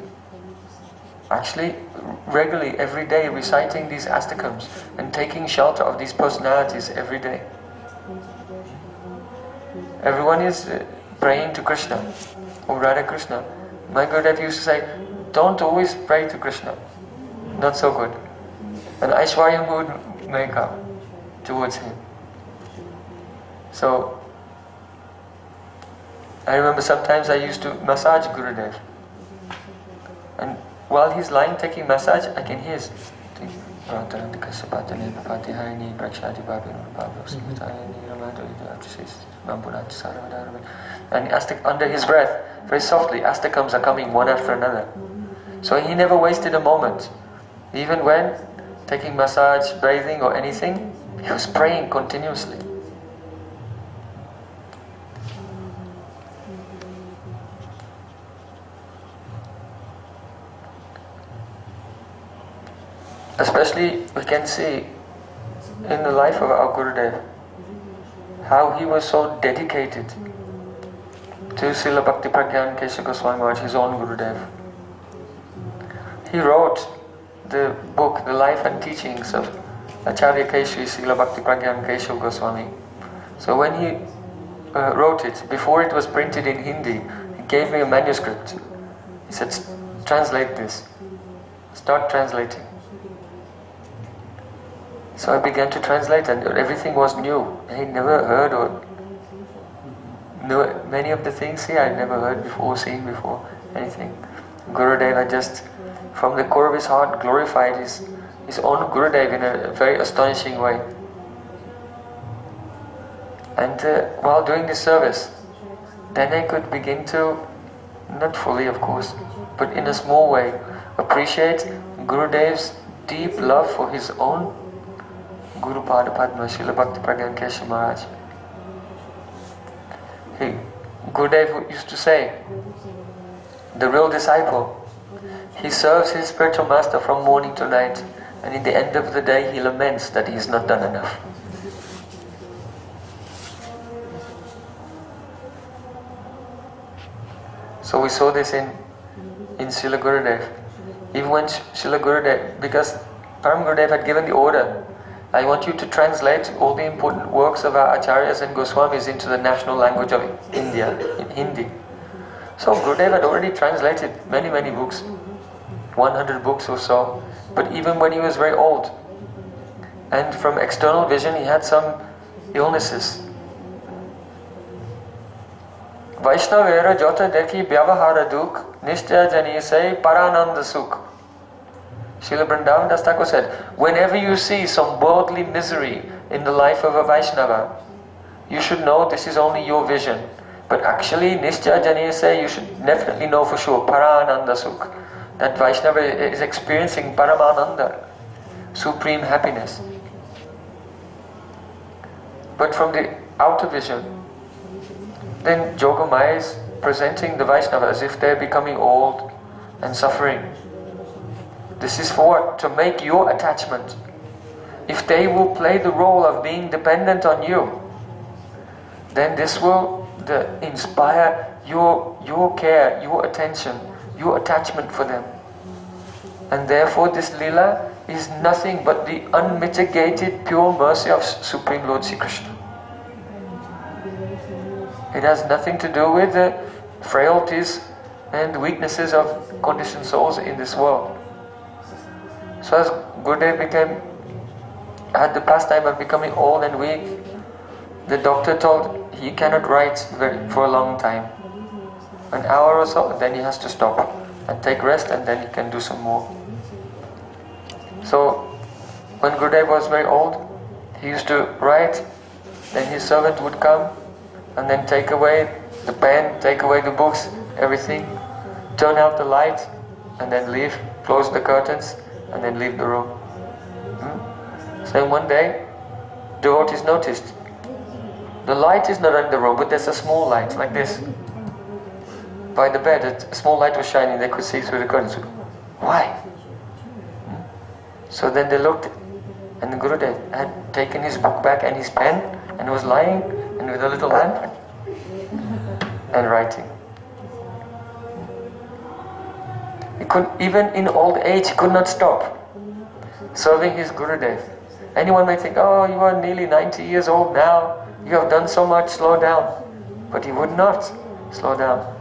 Actually, regularly, every day, reciting these astakams and taking shelter of these personalities every day. Everyone is praying to Krishna or Radha Krishna. My Gurudev used to say, don't always pray to Krishna. Not so good. And Aishwarya would make up towards him. So, I remember sometimes I used to massage Gurudev. And while he's lying taking massage, I can hear his thinking. And under his breath, very softly, astakams are coming one after another. So he never wasted a moment. Even when taking massage, bathing or anything, he was praying continuously. Especially we can see in the life of our Gurudev how he was so dedicated to Srila Bhakti Pragyan Keshav Goswami Maharaj, his own Gurudev. He wrote the book, The Life and Teachings of Acharya Keshri Srila Bhakti Pragyan Keshav Goswami. So when he wrote it, before it was printed in Hindi, he gave me a manuscript. He said, translate this. Start translating. So I began to translate and everything was new. I had never heard or knew many of the things here I had never heard before, seen before, anything. Gurudev had just, from the core of his heart, glorified his own Gurudev in a very astonishing way. And while doing this service, then I could begin to, not fully of course, but in a small way, appreciate Gurudev's deep love for his own Guru Pada Padma, Srila Bhakti Pragyan Keshav Maharaj. Gurudev used to say, the real disciple, he serves his spiritual master from morning to night, and in the end of the day he laments that he has not done enough. So we saw this in Srila Gurudev. Even when Srila Gurudev, because Param Gurudev had given the order, I want you to translate all the important works of our Acharyas and Goswamis into the national language of India, in Hindi. So Gurudev had already translated many books, 100 books or so, but even when he was very old, and from external vision he had some illnesses. Vaishnavera jota dekhi vyavahara duk, nishtya jani say parananda sukh. Srila Vrindavan Das Thakur said, whenever you see some worldly misery in the life of a Vaishnava, you should know this is only your vision. But actually, Nishcha Jani say, you should definitely know for sure, Parananda Sukh. That Vaishnava is experiencing Paramananda, supreme happiness. But from the outer vision, then Yogamaya is presenting the Vaishnava as if they're becoming old and suffering. This is for what? To make your attachment. If they will play the role of being dependent on you, then this will inspire your care, your attention, your attachment for them. And therefore this lila is nothing but the unmitigated pure mercy of Supreme Lord Sri Krishna. It has nothing to do with the frailties and weaknesses of conditioned souls in this world. So as Gurudev had the pastime of becoming old and weak, the doctor told he cannot write for a long time. An hour or so, then he has to stop and take rest, and then he can do some more. So when Gurudev was very old, he used to write, then his servant would come and then take away the pen, take away the books, everything, turn out the light, and then leave, close the curtains, and then leave the room. So one day, devotees noticed, the light is not in the room, but there's a small light, like this. By the bed, a small light was shining, they could see through the curtains. Why? So then they looked, and the Gurudev had taken his book back and his pen, and was lying, and with a little lamp, and writing. He could, even in old age, he could not stop serving his Gurudev. Anyone may think, oh, you are nearly 90 years old now, you have done so much, slow down. But he would not slow down.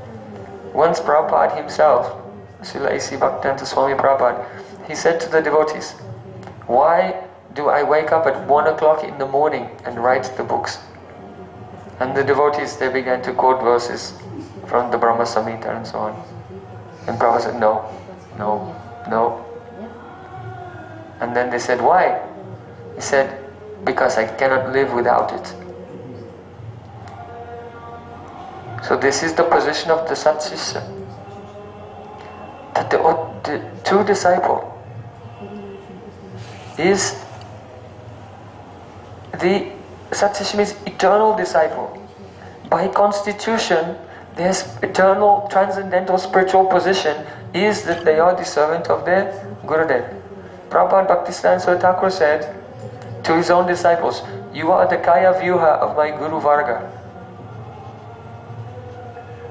Once Prabhupada himself, Srila A.C. Bhaktivedanta Swami Prabhupada, he said to the devotees, why do I wake up at 1 o'clock in the morning and write the books? And the devotees, they began to quote verses from the Brahma Samhita and so on. And Prabhupada said, no, no, no. And then they said, why? He said, because I cannot live without it. So this is the position of the Satsishya. That the true disciple is the Satsishya means eternal disciple. By constitution, their eternal, transcendental spiritual position is that they are the servant of their Gurudev. Prabhupada Bhaktisiddhanta Saraswati Thakur said to his own disciples, you are the Kaya Vyuha of my Guru Varga.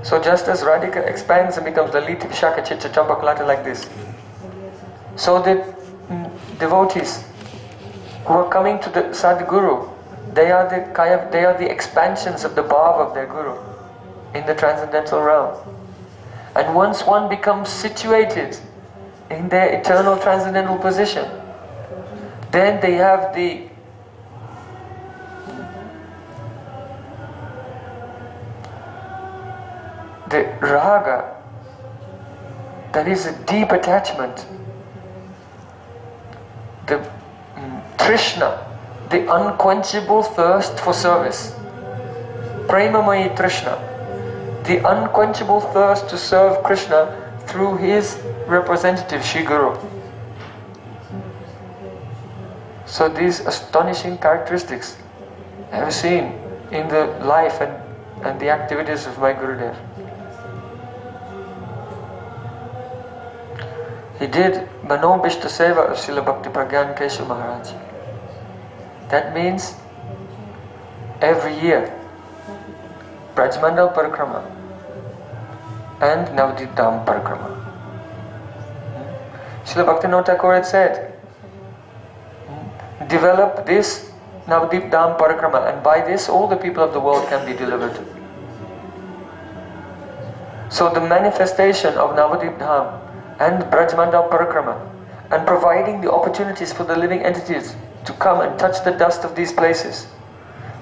So just as Radhika expands and becomes Lalita Vishaka Chitta Champakalata like this, so the devotees who are coming to the Sadguru, they are the expansions of the bhav of their Guru in the transcendental realm. And once one becomes situated in their eternal transcendental position, then they have the raga, that is a deep attachment, the trishna, the unquenchable thirst for service, premamayi trishna, the unquenchable thirst to serve Krishna through his representative Shri Guru. So these astonishing characteristics I have seen in the life and the activities of my Gurudev. He did Mano Bishta Seva of Srila Bhakti Pragyan Keshav Maharaj. That means every year Brajmandal Parikrama and Navadvip Dham Parikrama. Srila Bhaktivinoda Thakur had said, develop this Navadvip Dham Parikrama, and by this all the people of the world can be delivered. So the manifestation of Navadvip Dham and Brajmandal Parikrama, and providing the opportunities for the living entities to come and touch the dust of these places,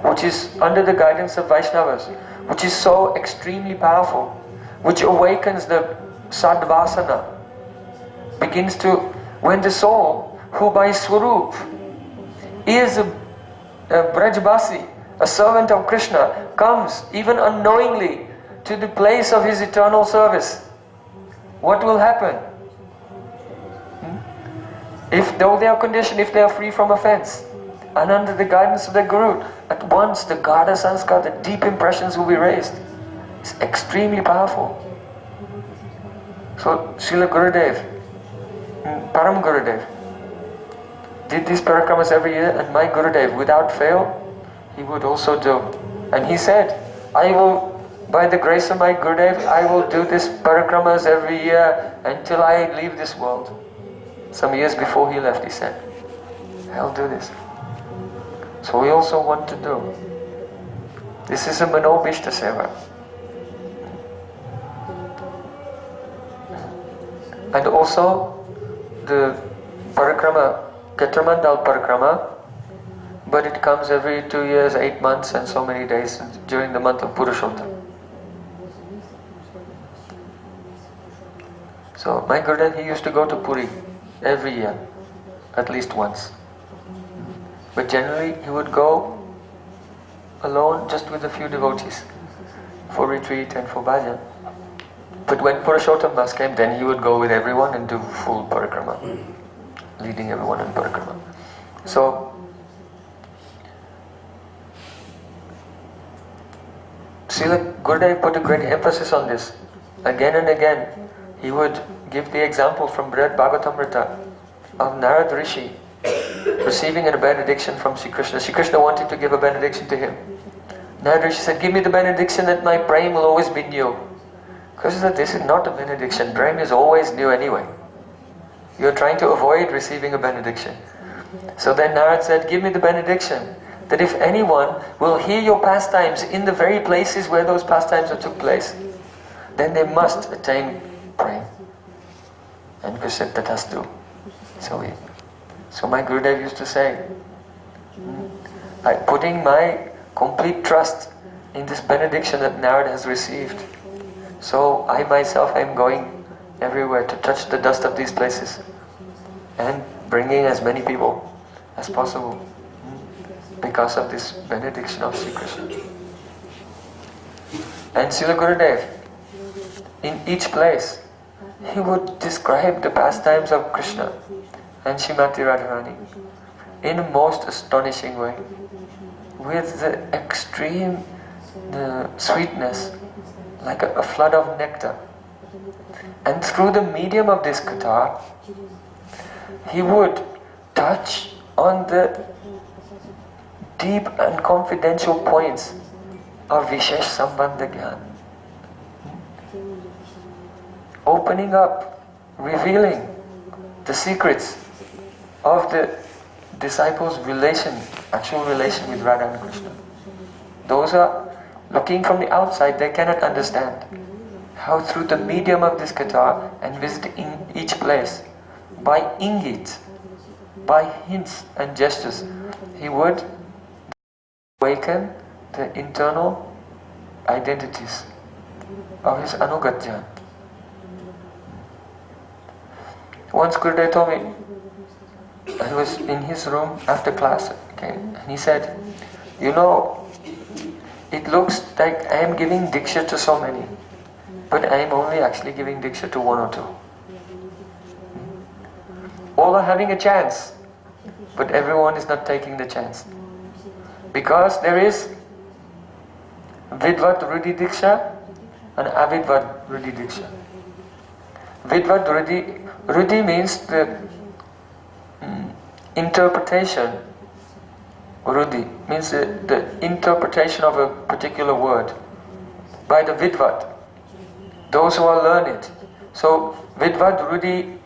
which is under the guidance of Vaishnavas, which is so extremely powerful, which awakens the Sadvasana, begins to, when the soul, who by Swarup is a Brajbasi, a servant of Krishna, comes even unknowingly to the place of his eternal service, what will happen? If though they are conditioned, if they are free from offense, and under the guidance of the Guru, at once the Gada Sanskar, the deep impressions will be raised. It's extremely powerful. So Srila Gurudev, Param Gurudev, did these parikramas every year, and my Gurudev, without fail, he would also do. And he said, I will, by the grace of my Gurudev, I will do these parikramas every year until I leave this world. Some years before he left, he said, I'll do this. So we also want to do. This is a Mano Bishta Seva. And also the Parikrama, Kshetramandal Parikrama, but it comes every 2 years, 8 months and so many days during the month of Purushottam. So my Gurudev, he used to go to Puri every year, at least once. But generally he would go alone, just with a few devotees, for retreat and for bhajan. But when Purushottam Mas came, then he would go with everyone and do full parikrama, leading everyone in parikrama. So Srila Gurudev put a great emphasis on this. Again and again he would give the example from Brihad Bhagavatamrita of Narad Rishi receiving a benediction from Sri Krishna. Sri Krishna wanted to give a benediction to him. Narad Rishi said, give me the benediction that my prem will always be new. Krishna said, this is not a benediction. Prem is always new anyway. You are trying to avoid receiving a benediction. So then Narad said, give me the benediction that if anyone will hear your pastimes in the very places where those pastimes took place, then they must attain prem. And Krishna said, Tatastu. So my Gurudev used to say, putting my complete trust in this benediction that Narad has received, so I myself am going everywhere to touch the dust of these places and bringing as many people as possible because of this benediction of Sri Krishna. And Srila Gurudev, in each place, he would describe the pastimes of Krishna and Srimati Radharani in a most astonishing way, with the extreme sweetness, like a flood of nectar. And through the medium of this katha, he would touch on the deep and confidential points of Vishesh Sambandha Gyan, opening up, revealing the secrets of the disciples' relation, actual relation with Radha and Krishna. Those are looking from the outside, they cannot understand how through the medium of this katha and visiting each place, by ingit, by hints and gestures, he would awaken the internal identities of his Anugatya. Once Gurudev told me, I was in his room after class, and he said, you know, it looks like I am giving Diksha to so many, but I am only actually giving Diksha to one or two. All are having a chance but everyone is not taking the chance. Because there is Vidvat Ruddhi Diksha and Avidvat Ruddhi Diksha. Vidvat Ruddhi means the interpretation. Ruddhi means the interpretation of a particular word by the Vidvat, those who are learned. So Vidvat Ruddhi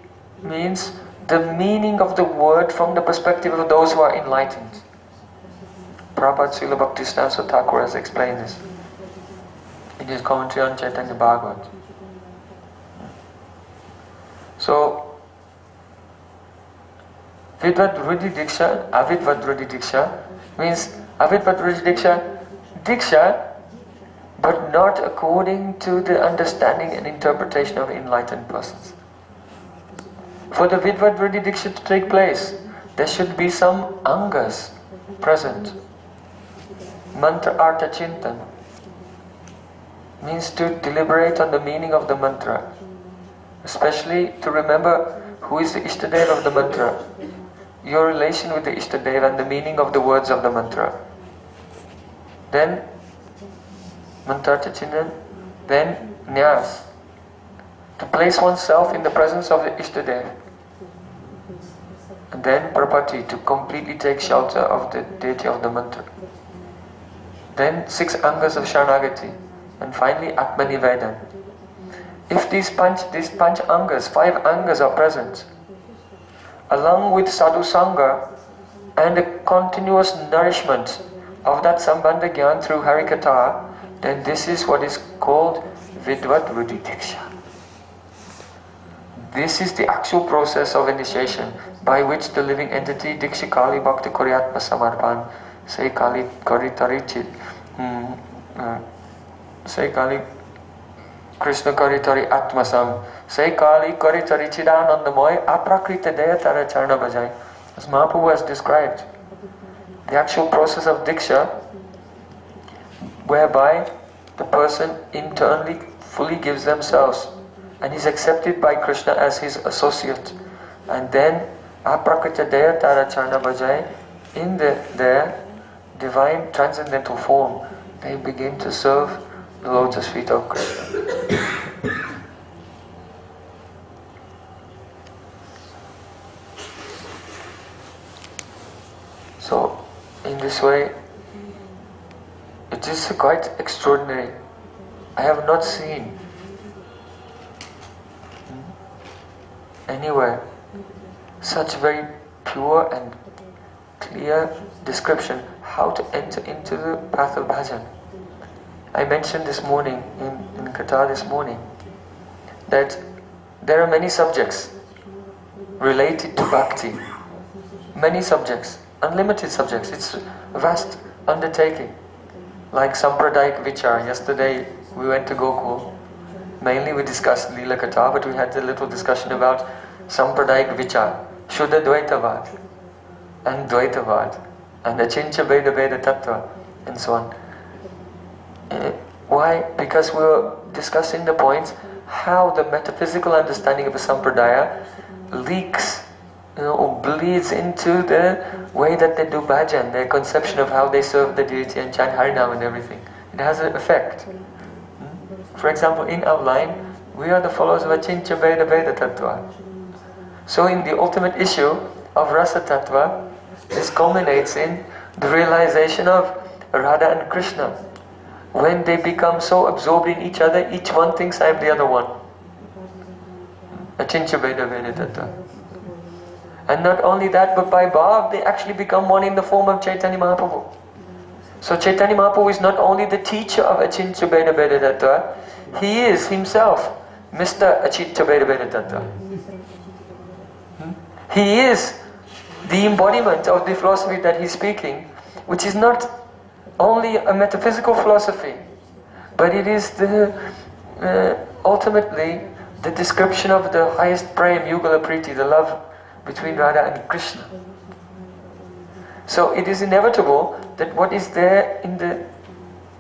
means the meaning of the word from the perspective of those who are enlightened. Prabhupada Srila Bhaktisiddhanta Thakur has explained this in his commentary on Chaitanya Bhagavat. So, Vidvat Ruddhi Diksha, Avidvat Ruddhi Diksha means Avidvat Ruddhi Diksha, but not according to the understanding and interpretation of enlightened persons. For the Vidvat Ruddhi Diksha to take place, there should be some angas present. Mantra Artha Chintan means to deliberate on the meaning of the mantra, especially to remember who is the Ishtadeva of the mantra, your relation with the Ishtadeva and the meaning of the words of the mantra. Then Mantra Artha Chintan, then Nyas, to place oneself in the presence of the Ishtadeva. And then Prapati, to completely take shelter of the deity of the mantra. Then 6 angas of Sharanagati, and finally Atmanivedan. If these panch angas, 5 angas are present, along with sadhu sangha and the continuous nourishment of that sambandha gyan through harikatha, then this is what is called Vidvat Ruddhi Diksha. This is the actual process of initiation by which the living entity Dikshikali Bhakti Koryatma Samarpan Say Kali Karitari Say Kali Krishna Karitari Atmasam Say Kali Karitari Chidanandamoy Aprakrita Deya Tara Charna Bhajai. As Mahaprabhu has described, the actual process of Diksha, whereby the person internally fully gives themselves and is accepted by Krishna as his associate, and then Aprakrita Deya Tara Charna Bhajai, in their divine transcendental form, they begin to serve the lotus feet of Krishna. So, in this way, it is quite extraordinary. I have not seen anywhere such very pure and clear description how to enter into the path of bhajan. I mentioned this morning, in Katha this morning, that there are many subjects related to bhakti. Many subjects, unlimited subjects. It's a vast undertaking. Like Sampradayic Vichar. Yesterday we went to Gokul. Mainly we discussed Leela Katha, but we had a little discussion about Sampradayic Vichar, Shuddha Dvaitavad, and Dvaitavad, and Achincha Veda Veda Tattva, and so on. Why? Because we were discussing the points how the metaphysical understanding of a Sampradaya leaks, or bleeds into the way that they do bhajan, their conception of how they serve the deity and chant Harinam and everything. It has an effect. For example, in our line, we are the followers of Achincha Veda Veda Tattva. So in the ultimate issue of Rasa Tattva, this culminates in the realization of Radha and Krishna. When they become so absorbed in each other, each one thinks I am the other one. Achincha Veda Veda Tattva. And not only that, but by Bhav, they actually become one in the form of Chaitanya Mahaprabhu. So Chaitanya Mahaprabhu is not only the teacher of Achincha Veda Veda Tattva, he is himself Mr. Achincha Veda Veda Tattva. He is the embodiment of the philosophy that he's speaking, which is not only a metaphysical philosophy, but it is ultimately the description of the highest prem, Yugala Priti, the love between Radha and Krishna. So it is inevitable that what is there in the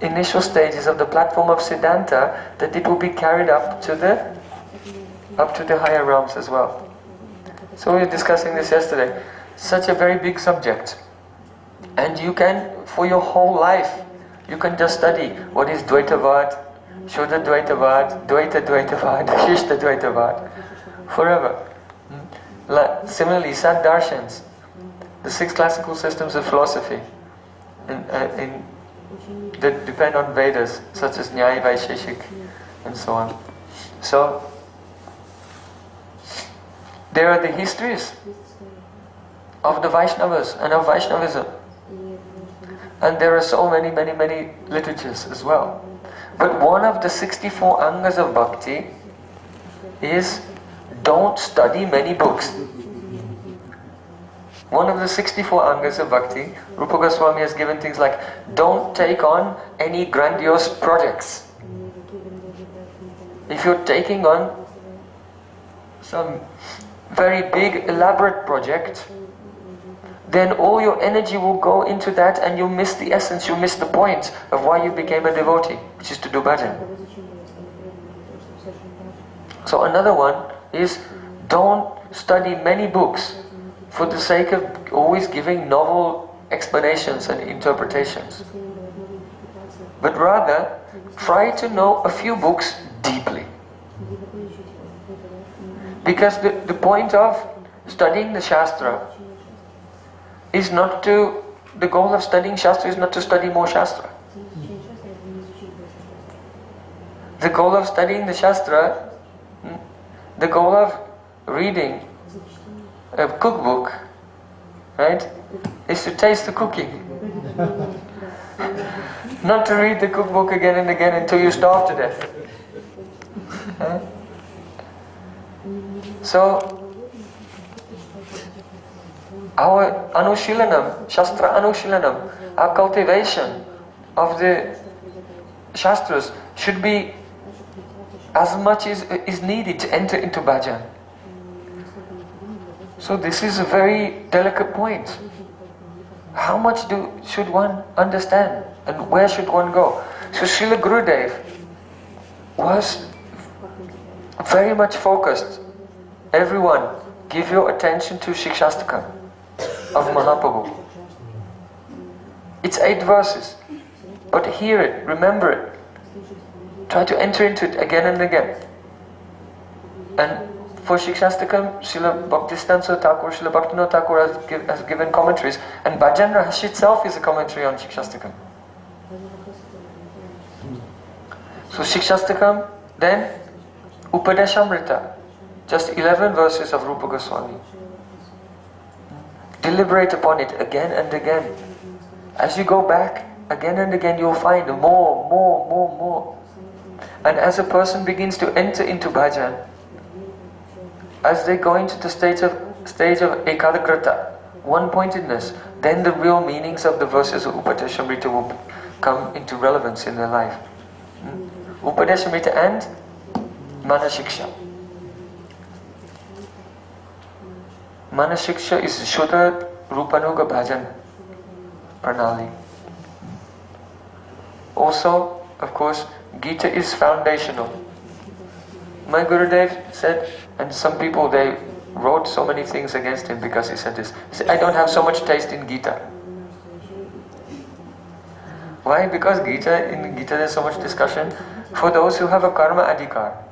initial stages of the platform of Siddhanta, that it will be carried up to the higher realms as well. So we were discussing this yesterday. such a very big subject. And you can, for your whole life, you can just study what is Dvaitavad, Shuddha Dvaitavad, Dvaita Dvaitavad, Shishta Dvaitavad, forever. Similarly, Sad Darshans, the 6 classical systems of philosophy that depend on Vedas, such as Nyaya, Vaisheshik, and so on. So, there are the histories of the Vaishnavas and of Vaishnavism. And there are so many literatures as well. But one of the 64 angas of bhakti is don't study many books. One of the 64 angas of bhakti, Rupa Goswami has given things like, don't take on any grandiose projects. If you're taking on some very big elaborate project, then all your energy will go into that and you miss the essence, you miss the point of why you became a devotee, which is to do bhajan. So another one is, don't study many books for the sake of always giving novel explanations and interpretations. But rather, try to know a few books deeply. Because the point of studying the Shastra is not to, the goal of studying Shastra is not to study more Shastra. The goal of studying the Shastra, the goal of reading a cookbook, right, is to taste the cooking. Not to read the cookbook again and again until you starve to death. So, our Anushilanam, Shastra Anushilanam, our cultivation of the Shastras should be as much as is needed to enter into bhajan. So this is a very delicate point. How much should one understand and where should one go? So Srila Gurudev was very much focused. Everyone, give your attention to Shikshastakam of Mahaprabhu. It's 8 verses, but hear it, remember it. Try to enter into it again and again. And for Shikshastakam, Srila Bhaktisiddhanta Thakur, Srila Bhaktivinoda Thakur has given commentaries, and Bhajan Rahash itself is a commentary on Shikshastakam. So Shikshastakam, then Upadeshamrita, just 11 verses of Rupa Goswami. Deliberate upon it again and again. As you go back again and again, you'll find more. And as a person begins to enter into bhajan, as they go into the stage of ekadakrata, one-pointedness, then the real meanings of the verses of Upadeshamrita will come into relevance in their life. Upadeshamrita and Manashiksha. Manashiksha is Shuddha Rupanuga Bhajan Pranali. Also, of course, Gita is foundational. My Gurudev said, and some people, they wrote so many things against him because he said this. He said, I don't have so much taste in Gita. Why? Because in Gita there's so much discussion for those who have a karma adhikar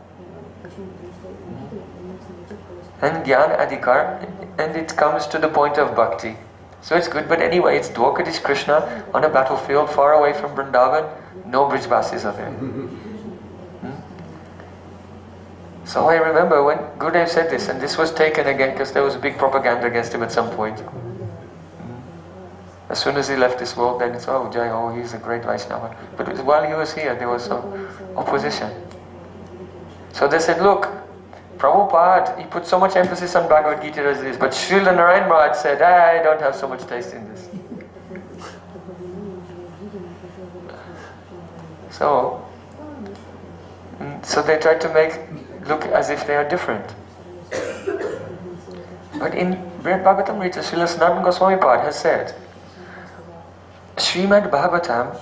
and jnana adhikar, and it comes to the point of bhakti. So it's good, but anyway, it's Dwarkadish Krishna on a battlefield far away from Vrindavan. No Brijvasis are there. So I remember when Gurudev said this, and this was taken again because there was a big propaganda against him at some point. As soon as he left this world, then it's, oh Jai, oh he's a great Vaishnava. But while he was here, there was some opposition. So they said, look, Prabhupada, he put so much emphasis on Bhagavad Gita as this, but Srila Narayan Maharaj said, I don't have so much taste in this. So they tried to make look as if they are different. But in Bhagavatamrita, Srila Sanatana Goswami Pad has said, Srimad Bhagavatam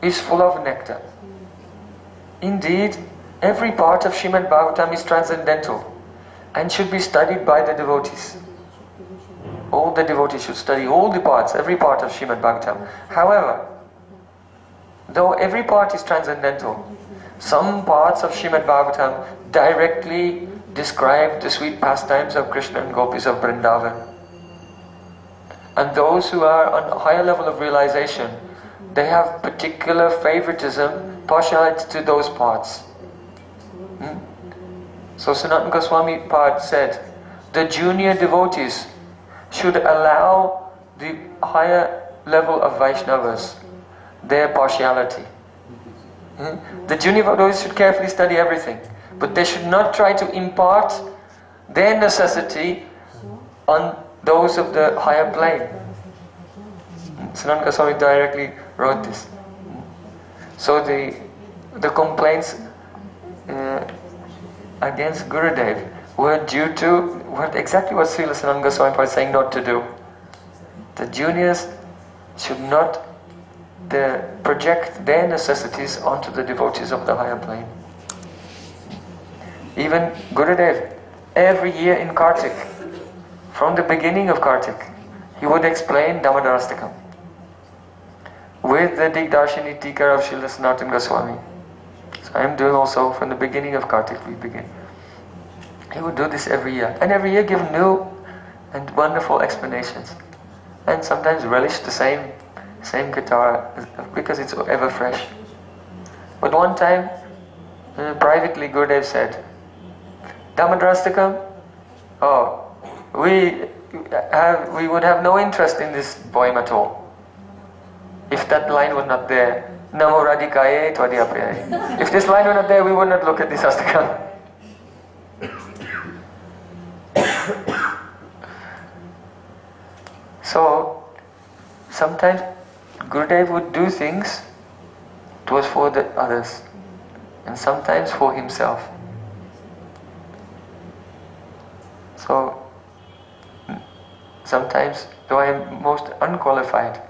is full of nectar. Indeed, every part of Srimad Bhagavatam is transcendental and should be studied by the devotees. all the devotees should study all the parts, every part of Srimad Bhagavatam. However, though every part is transcendental, some parts of Srimad Bhagavatam directly describe the sweet pastimes of Krishna and Gopis of Vrindavan. And those who are on a higher level of realization, they have particular favoritism, partiality to those parts. So Sanatana Goswami Pad said, the junior devotees should allow the higher level of Vaishnavas their partiality. The junior devotees should carefully study everything, but they should not try to impart their necessity on those of the higher plane. Sanatana Goswami directly wrote this. So the complaints against Gurudev were due to exactly what Srila Sanatana Goswami was saying not to do. The juniors should not project their necessities onto the devotees of the higher plane. Even Gurudev, every year in Kartik, from the beginning of Kartik, he would explain Damodarastakam with the Digdarshini Tika of Srila Sanatana Goswami. So I am doing also from the beginning of Kartik we begin. He would do this every year, and every year give new and wonderful explanations, and sometimes relish the same guitar because it's ever fresh. But one time, privately Gurudev said, Damodarastakam, we would have no interest in this poem at all if that line was not there. Namo Radhikaye Tvadyapayaye. If this line were not there, we would not look at this Astakam. So, sometimes Gurudev would do things, it was for the others, and sometimes for himself. So, sometimes, though I am most unqualified,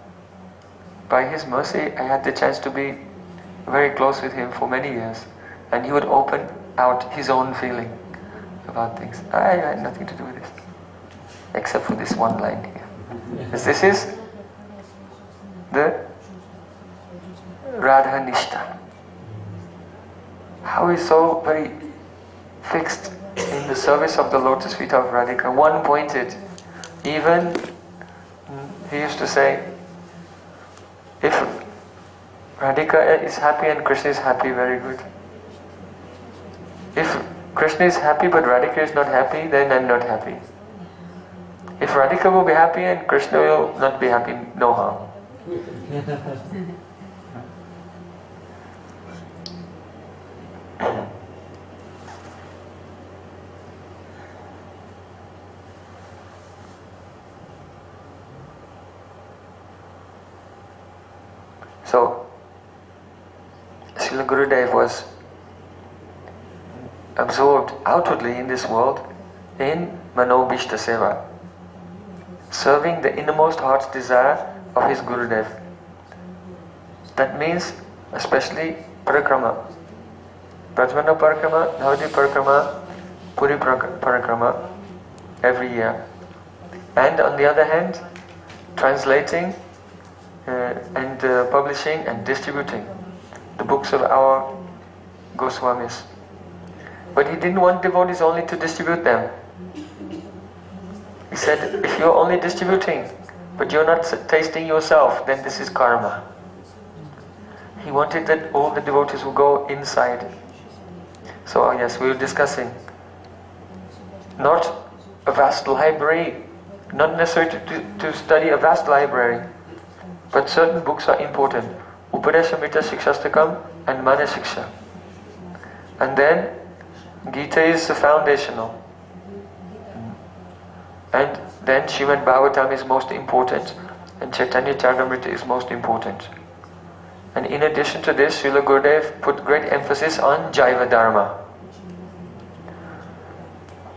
by his mercy I had the chance to be very close with him for many years, and he would open out his own feeling about things. I had nothing to do with this, except for this one line here. This is the Radha Nishta. How he's so very fixed in the service of the lotus feet of Radhika, one-pointed. Even, he used to say, if Radhika is happy and Krishna is happy, very good. If Krishna is happy but Radhika is not happy, then I'm not happy. If Radhika will be happy and Krishna will not be happy, no harm. So, Srila Gurudev was absorbed outwardly in this world in Manobhishta Seva, serving the innermost heart's desire of his Gurudev. That means especially Parikrama. Brajmana Parikrama, Navadvip Parikrama, Puri Parikrama every year. And on the other hand, translating and publishing and distributing the books of our Goswamis. But he didn't want devotees only to distribute them. He said, if you're only distributing, but you're not tasting yourself, then this is karma. He wanted that all the devotees would go inside. So yes, we were discussing not a vast library, not necessarily to study a vast library, but certain books are important. Upadeshamrita Shikshastakam and Manya Shiksha. And then Gita is foundational. And then Srimad Bhagavatam is most important, and Chaitanya Charitamrita is most important. And in addition to this, Srila Gurudev put great emphasis on Jaiva Dharma.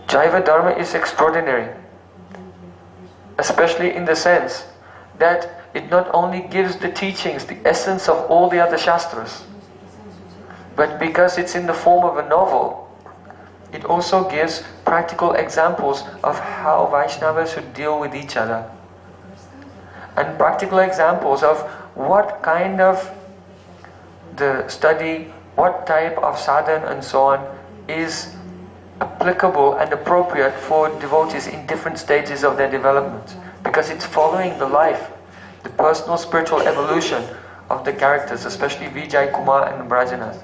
Jaiva Dharma is extraordinary, especially in the sense that it not only gives the teachings, the essence of all the other Shastras, but because it's in the form of a novel, it also gives practical examples of how Vaishnavas should deal with each other. And practical examples of what kind of the study, what type of sadhana and so on is applicable and appropriate for devotees in different stages of their development. Because it's following the life, the personal spiritual evolution of the characters, especially Vijay Kumar and Brajanath.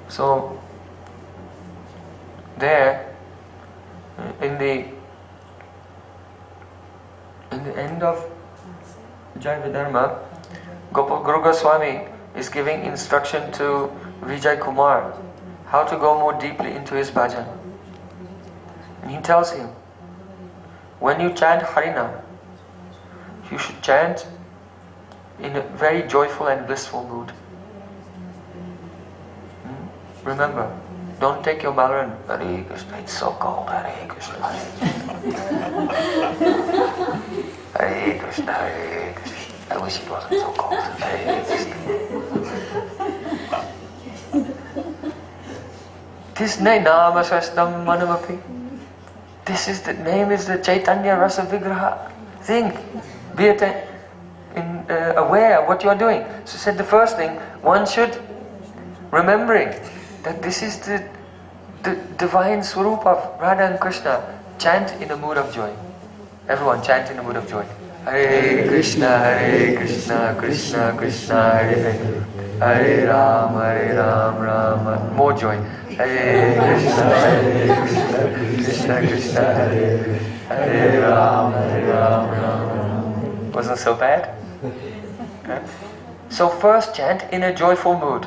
So, there, in the end of Jaiva Gopal Guru Goswami is giving instruction to Vijay Kumar how to go more deeply into his bhajan. And he tells him, when you chant Harinam, you should chant in a very joyful and blissful mood. Remember, don't take your mala and Hare Krishna, it's so cold, Hare Krishna, Hare Krishna, Hare Krishna. I wish it wasn't so cold, Hare Krishna. This name, Nama Sastam Manamapi. This is the name, is the Chaitanya Rasa Vigraha. Think, be aware of what you are doing. So he said the first thing, one should remembering that this is the divine swarup of Radha and Krishna. Chant in a mood of joy. Everyone chant in a mood of joy. Hare Krishna, Krishna Krishna, Hare Hare. Hare Ram, Rama. More joy. Hare Krishna, Krishna Krishna, Hare Hare Ram, Rama. Wasn't so bad? Okay. So first chant in a joyful mood.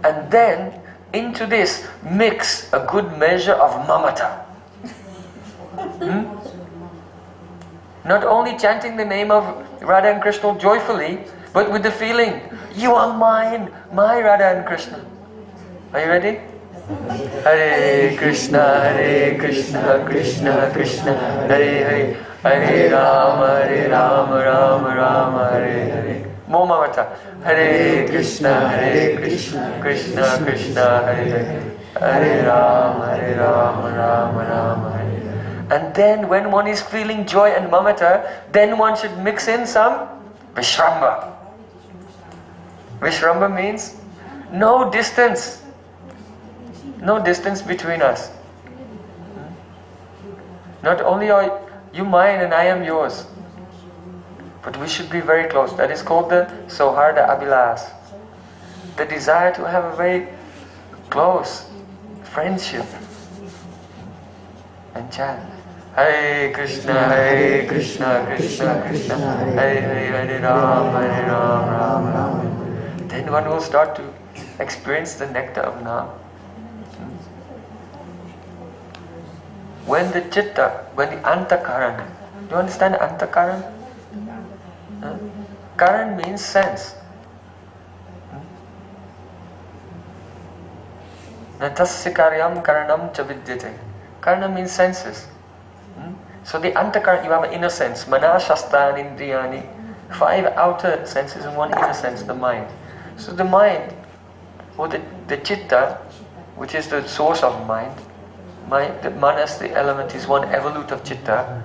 And then into this mix a good measure of mamata. Not only chanting the name of Radha and Krishna joyfully, but with the feeling, you are mine, my Radha and Krishna. Are you ready? Hare Krishna, Krishna Krishna, Hare Hare, Hare Rama, Rama, Hare Hare. More mamata. Hare Krishna, Krishna Krishna, Hare Hare, Hare Rama, Rama, Hare Hare. And then when one is feeling joy and mamata, then one should mix in some Vishramba. Vishramba means no distance. No distance between us. Not only are you mine and I am yours, but we should be very close. That is called the Soharda Abhilas. The desire to have a very close friendship. And chant. Hare Krishna, Krishna Krishna, Hare Hare, Hare Ram, Rama. Then one will start to experience the nectar of Nam. When the chitta, when the antakaran, do you understand antakaran? Karan means sense. Natasya karyam karanam cha vidyate. Karana means senses. So the antakaran, you have an inner sense. Mana, shastan, indriyani. 5 outer senses and 1 inner sense, the mind. So the mind, or the chitta, which is the source of mind, the manas, the element, is one evolute of chitta.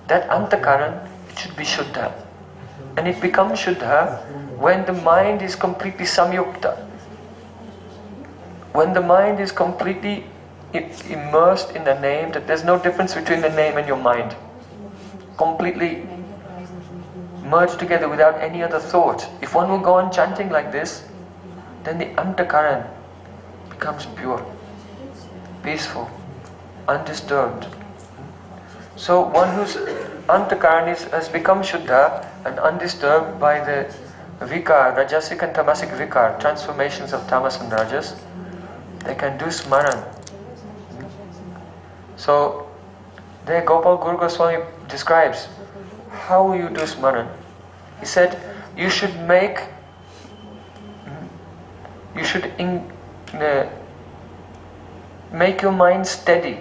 That antakaran, it should be shuddha. And it becomes shuddha when the mind is completely samyukta. When the mind is completely immersed in the name, that there's no difference between the name and your mind. Completely merged together without any other thought. If one will go on chanting like this, then the antakaran becomes pure, peaceful, undisturbed. So one whose antakaran has become shuddha and undisturbed by the vikar, rajasic and tamasic vikar, transformations of tamas and rajas, they can do smaran. So there Gopal Guru Goswami describes how you do smaran. He said, you should make your mind steady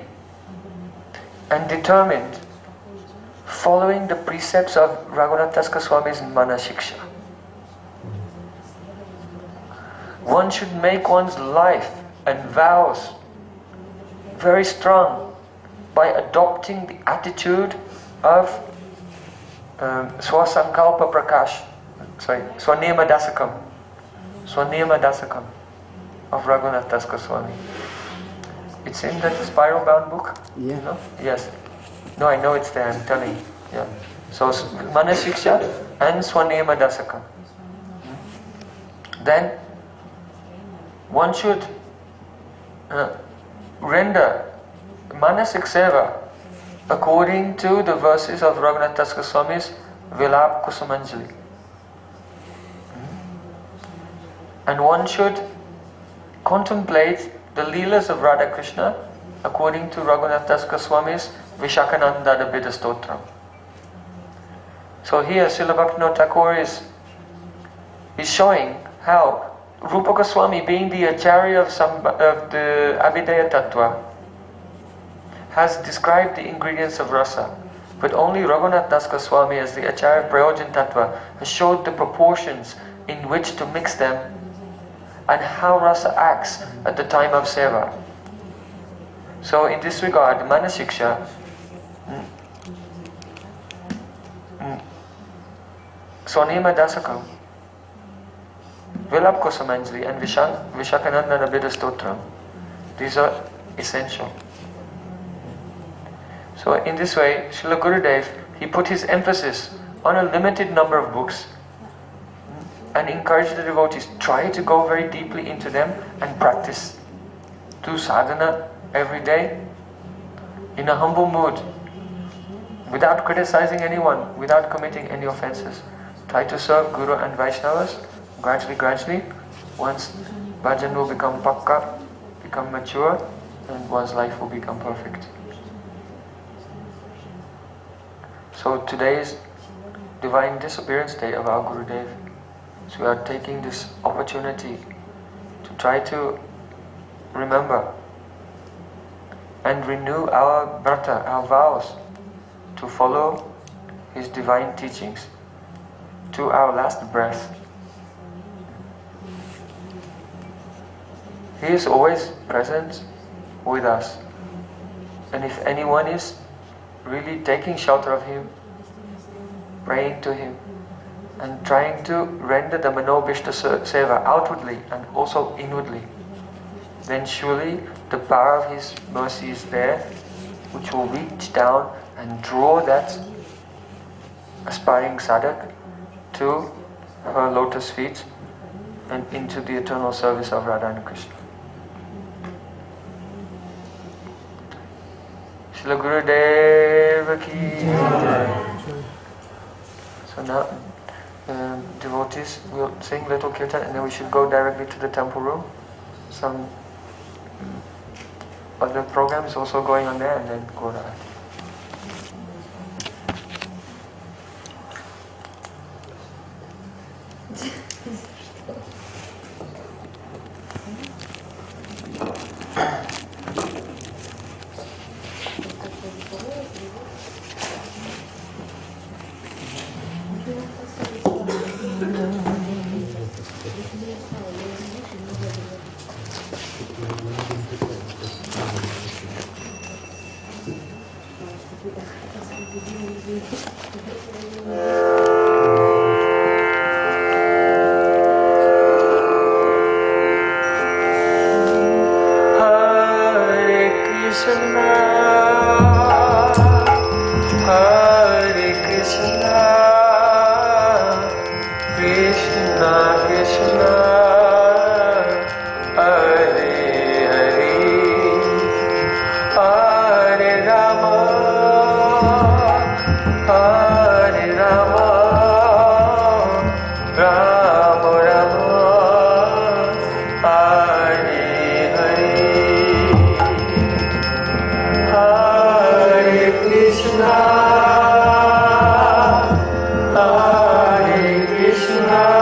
and determined, following the precepts of Raghunath Das Goswami's Manashiksha. One should make one's life and vows very strong by adopting the attitude of Swasankalpa Prakash, Swanema Dasakam of Raghunath Das Goswami. It's in that spiral bound book? Yeah. No? Yes. No, I know it's there, I'm telling you. Yeah. So Manasiksha and Swanema Dasakam. Then one should render Manasik Seva according to the verses of Raghunath Das Goswami's Vilap Kusumanjali. And one should contemplate the Leelas of Radha Krishna according to Raghunath Das Goswami's Vishakananda Dabida Stotram. So here Srila Bhaktivinoda Thakur is showing how Rupa Goswami, being the Acharya of the Abhidaya Tattva, has described the ingredients of rasa, but only Raghunath Das Goswami as the Acharya of Prayojan Tattva has showed the proportions in which to mix them and how rasa acts at the time of seva. So in this regard, Manasiksha Swanema Dasakam, Vilap Kusumanjali and Vishakananda Dabida Stotram, these are essential. So in this way, Srila Gurudev, he put his emphasis on a limited number of books and encouraged the devotees, try to go very deeply into them and practice. Do sadhana every day in a humble mood, without criticizing anyone, without committing any offenses. Try to serve Guru and Vaishnavas gradually. Once bhajan will become pakka, become mature, and one's life will become perfect. So today is Divine Disappearance Day of our Gurudev. So we are taking this opportunity to try to remember and renew our brata, our vows, to follow his divine teachings to our last breath. He is always present with us. And if anyone is really taking shelter of him, praying to him, and trying to render the Manobhishta Seva outwardly and also inwardly, then surely the power of his mercy is there, which will reach down and draw that aspiring sadhak to her lotus feet and into the eternal service of Radha and Krishna. Srila Gurudeva ki jai. So now devotees will sing little kirtan and then we should go directly to the temple room. Some other programs also going on there and then go there. Krishna